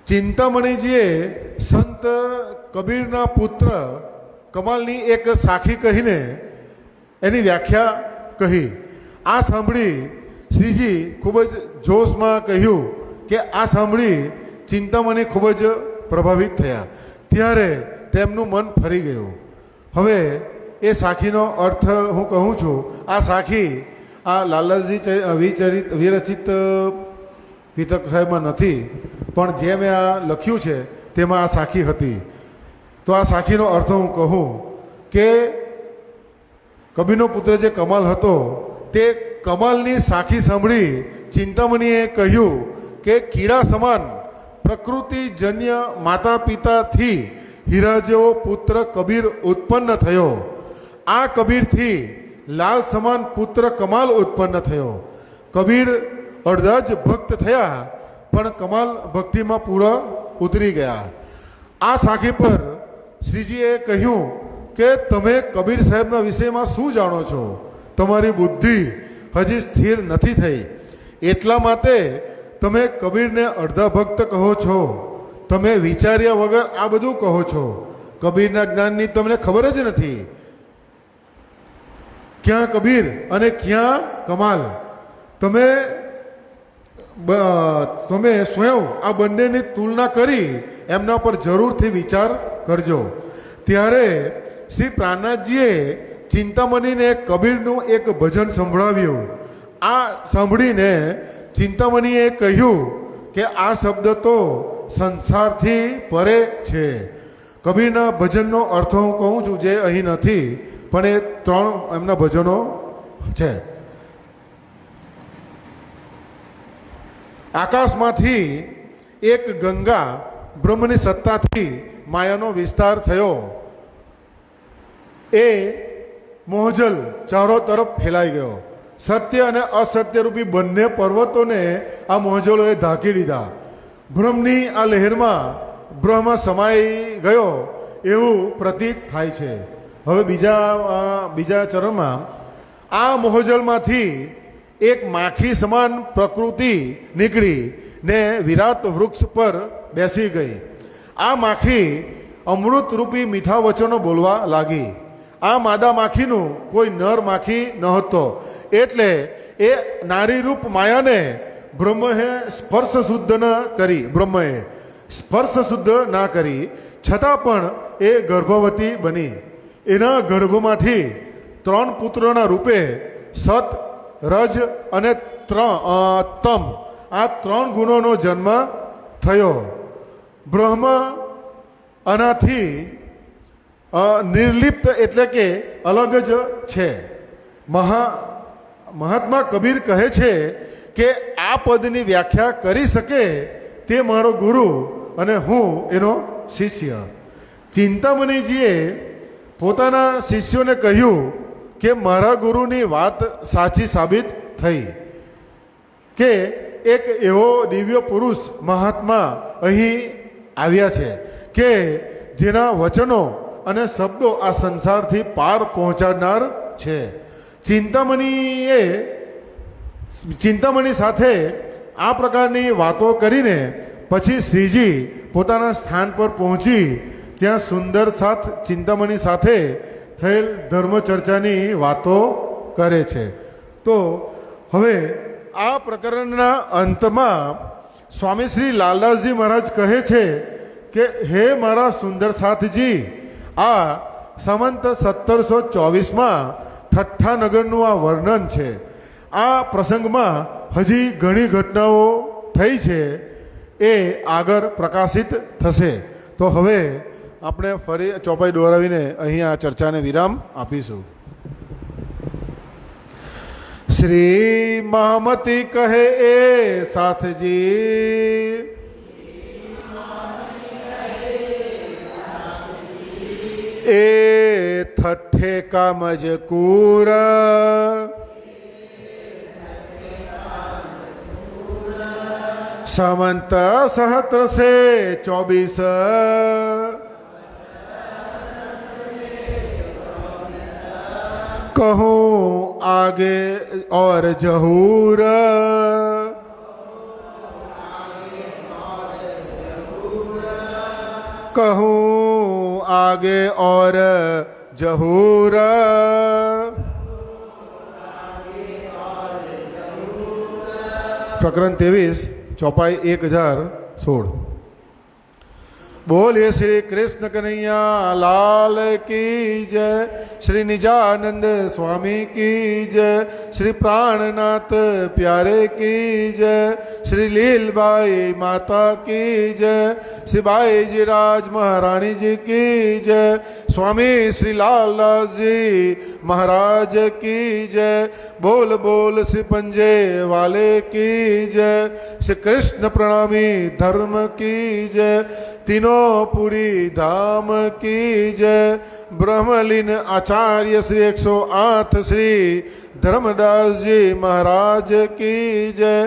ચિંતામણીજીએ સંત કબીરના પુત્ર કમાલની એક સાખી કહીને એની વ્યાખ્યા કહી. આ સાંભળી શ્રીજી ખૂબ જ જોશમાં કહ્યું કે આ સાંભળી ચિંતામણી ખૂબ જ પ્રભાવિત થયા. ત્યારે તેમનું મન ફરી ગયું. હવે એ સાખીનો અર્થ હું કહું છું. આ સાખી આ લાલાજી વિરચિત વિતક સાહેબમાં નથી, પણ જે મેં આ લખ્યું છે તેમાં આ સાખી હતી. તો આ સાખીનો અર્થ હું કહું કે કબીરનો પુત્ર જે કમાલ હતો તે કમાલની સાખી સાંભળી ચિંતામણીએ કહ્યું કે કીડા સમાન પ્રકૃતિજન્ય માતા પિતાથી હીરા જેવો પુત્ર કબીર ઉત્પન્ન થયો. આ કબીરથી લાલ સમાન પુત્ર કમાલ ઉત્પન્ન થયો. કબીર અડધા જ ભક્ત થયા, પણ કમાલ ભક્તિમાં પૂરા ઉતરી ગયા. આ સાખી પર શ્રીજીએ કહ્યું કે તમે કબીર સાહેબના વિષયમાં શું જાણો છો? તમારી બુદ્ધિ હજી સ્થિર નથી થઈ, એટલા માટે તમે કબીરને અડધા ભક્ત કહો છો. તમે વિચાર્યા વગર આ બધું કહો છો. કબીરના જ્ઞાનની તમને ખબર જ નથી. ક્યાં કબીર અને ક્યાં કમાલ? તમે સ્વયં આ બંનેની તુલના કરી એમના પર જરૂરથી વિચાર કરજો. ત્યારે શ્રી પ્રાણનાથજીએ ચિંતામણીને કબીરનું એક ભજન સંભળાવ્યું. આ સાંભળીને ચિંતામણીએ કહ્યું કે આ શબ્દ તો સંસારથી પરે છે. કબીરના ભજનનો અર્થ હું કહું છું, જે અહીં નથી, પણ એ 3 એમના ભજનો છે. આકાશમાંથી એક ગંગા બ્રહ્મની સત્તાથી માયાનો વિસ્તાર થયો. એ મોહજલ ચારો તરફ ફેલાઈ ગયો. સત્ય અને અસત્ય રૂપી બંને પર્વતોને આ મોહજલોએ ઢાંકી દીધા. બ્રહ્મની આ લહેરમાં બ્રહ્મ સમાઈ ગયો એવું પ્રતીત થાય છે. હવે બીજા ચરણમાં આ મોહજલમાંથી એક માખી સમાન પ્રકૃતિ નીકળી ને વિરાટ વૃક્ષ પર બેસી ગઈ. આ માખી અમૃત રૂપી મીઠા વચનો બોલવા લાગી. આ માદા માખીનું કોઈ નર માખી ન હતો, એટલે એ નારી રૂપ માયાને બ્રહ્મએ સ્પર્શ શુદ્ધ ના કરી, છતાં પણ એ ગર્ભવતી બની. એના ગર્ભમાંથી 3 પુત્રોના રૂપે સત, રજ અને તમ, આ 3 ગુણોનો જન્મ થયો. બ્રહ્મ આનાથી નિર્લિપ્ત એટલે કે અલગ જ છે. મહાત્મા કબીર કહે છે કે આ પદની વ્યાખ્યા કરી શકે તે મારો ગુરુ અને હું એનો શિષ્ય. ચિંતામણીજીએ પોતાના શિષ્યોને કહ્યું કે મારા ગુરુની વાત સાચી સાબિત થઈ કે એક એવો દિવ્ય પુરુષ મહાત્મા અહીં આવ્યા છે કે જેના વચનો અને શબ્દો આ સંસારથી પાર પહોંચાડનાર છે. ચિંતામણી સાથે આ પ્રકારની વાતો કરીને પછી શ્રીજી પોતાના સ્થાન પર પહોંચી ત્યાં સુંદર સાથ ચિંતામણી સાથે થયેલ ધર્મચર્ચાની વાતો કરે છે. તો હવે આ પ્રકરણના અંતમાં સ્વામી શ્રી લાલદાસજી મહારાજ કહે છે કે હે મારા સુંદર સાથજી, આ સંવંત 1724માં ઠઠ્ઠા નગરનું આ વર્ણન છે. આ પ્રસંગમાં હજી ઘણી ઘટનાઓ થઈ છે, એ આગળ પ્રકાશિત થશે. તો હવે આપણે ફરી ચોપાઈ દોરાવીને અહીં આ ચર્ચાને વિરામ આપીશું. શ્રી મહામતી કહે એ સાથજી, એ ઠઠ્ઠે કા મજકૂર સંવંત 1724 कहूँ आगे और जहूर, कहूँ आगे और जहूर. प्रकरण 23 चौपाई 1016. बोलिए श्री कृष्ण कन्हैया लाल की जय, श्री निजानंद स्वामी की जय, श्री प्राणनाथ प्यारे की जय, श्री लीलबाई माता की जय, श्री बाई जी राज महारानी जी की जय, स्वामी श्री लालदास जी महाराज की जय. बोल बोल श्री पंजे वाले की जय, श्री कृष्ण प्रणामी धर्म की जय, तीनों पुरी धाम की जय. ब्रह्मलीन आचार्य श्री 108 श्री धर्मदास जी महाराज की जय.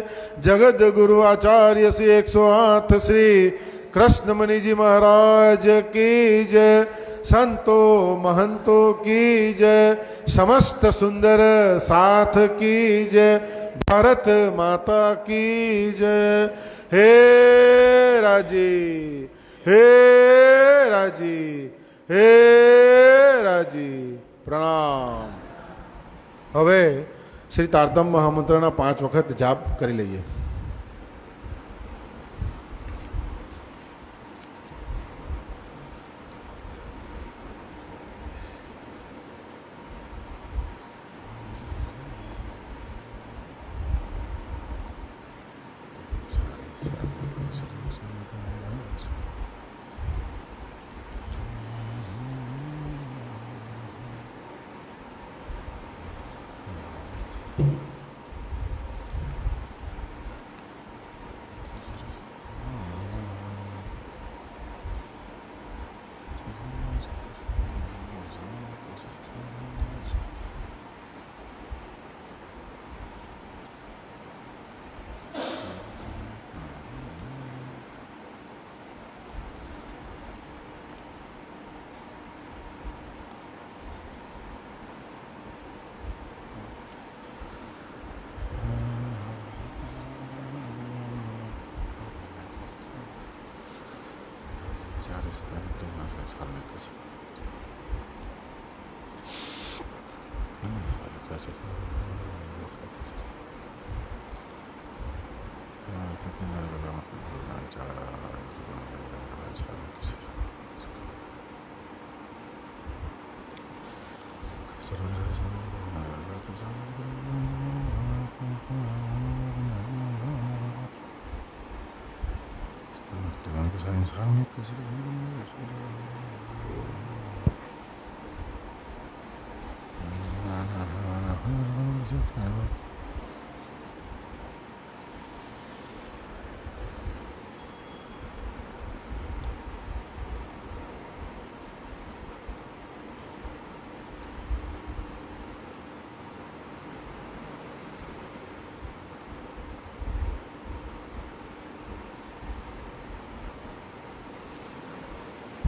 जगत गुरु आचार्य श्री 108 श्री कृष्णमणि जी महाराज की जय. संतो महंतों की जय, समस्त सुंदर साथ की जय. भारत माता की जय. हे राजी, हे राजी, हे राजी, प्रणाम. હવે શ્રી તારતમ મહામંત્રના 5 વખત જાપ કરી લઈએ.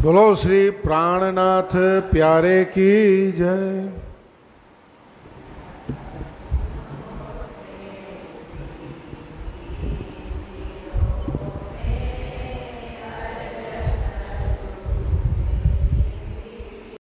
बोलो श्री प्राणनाथ प्यारे की जय।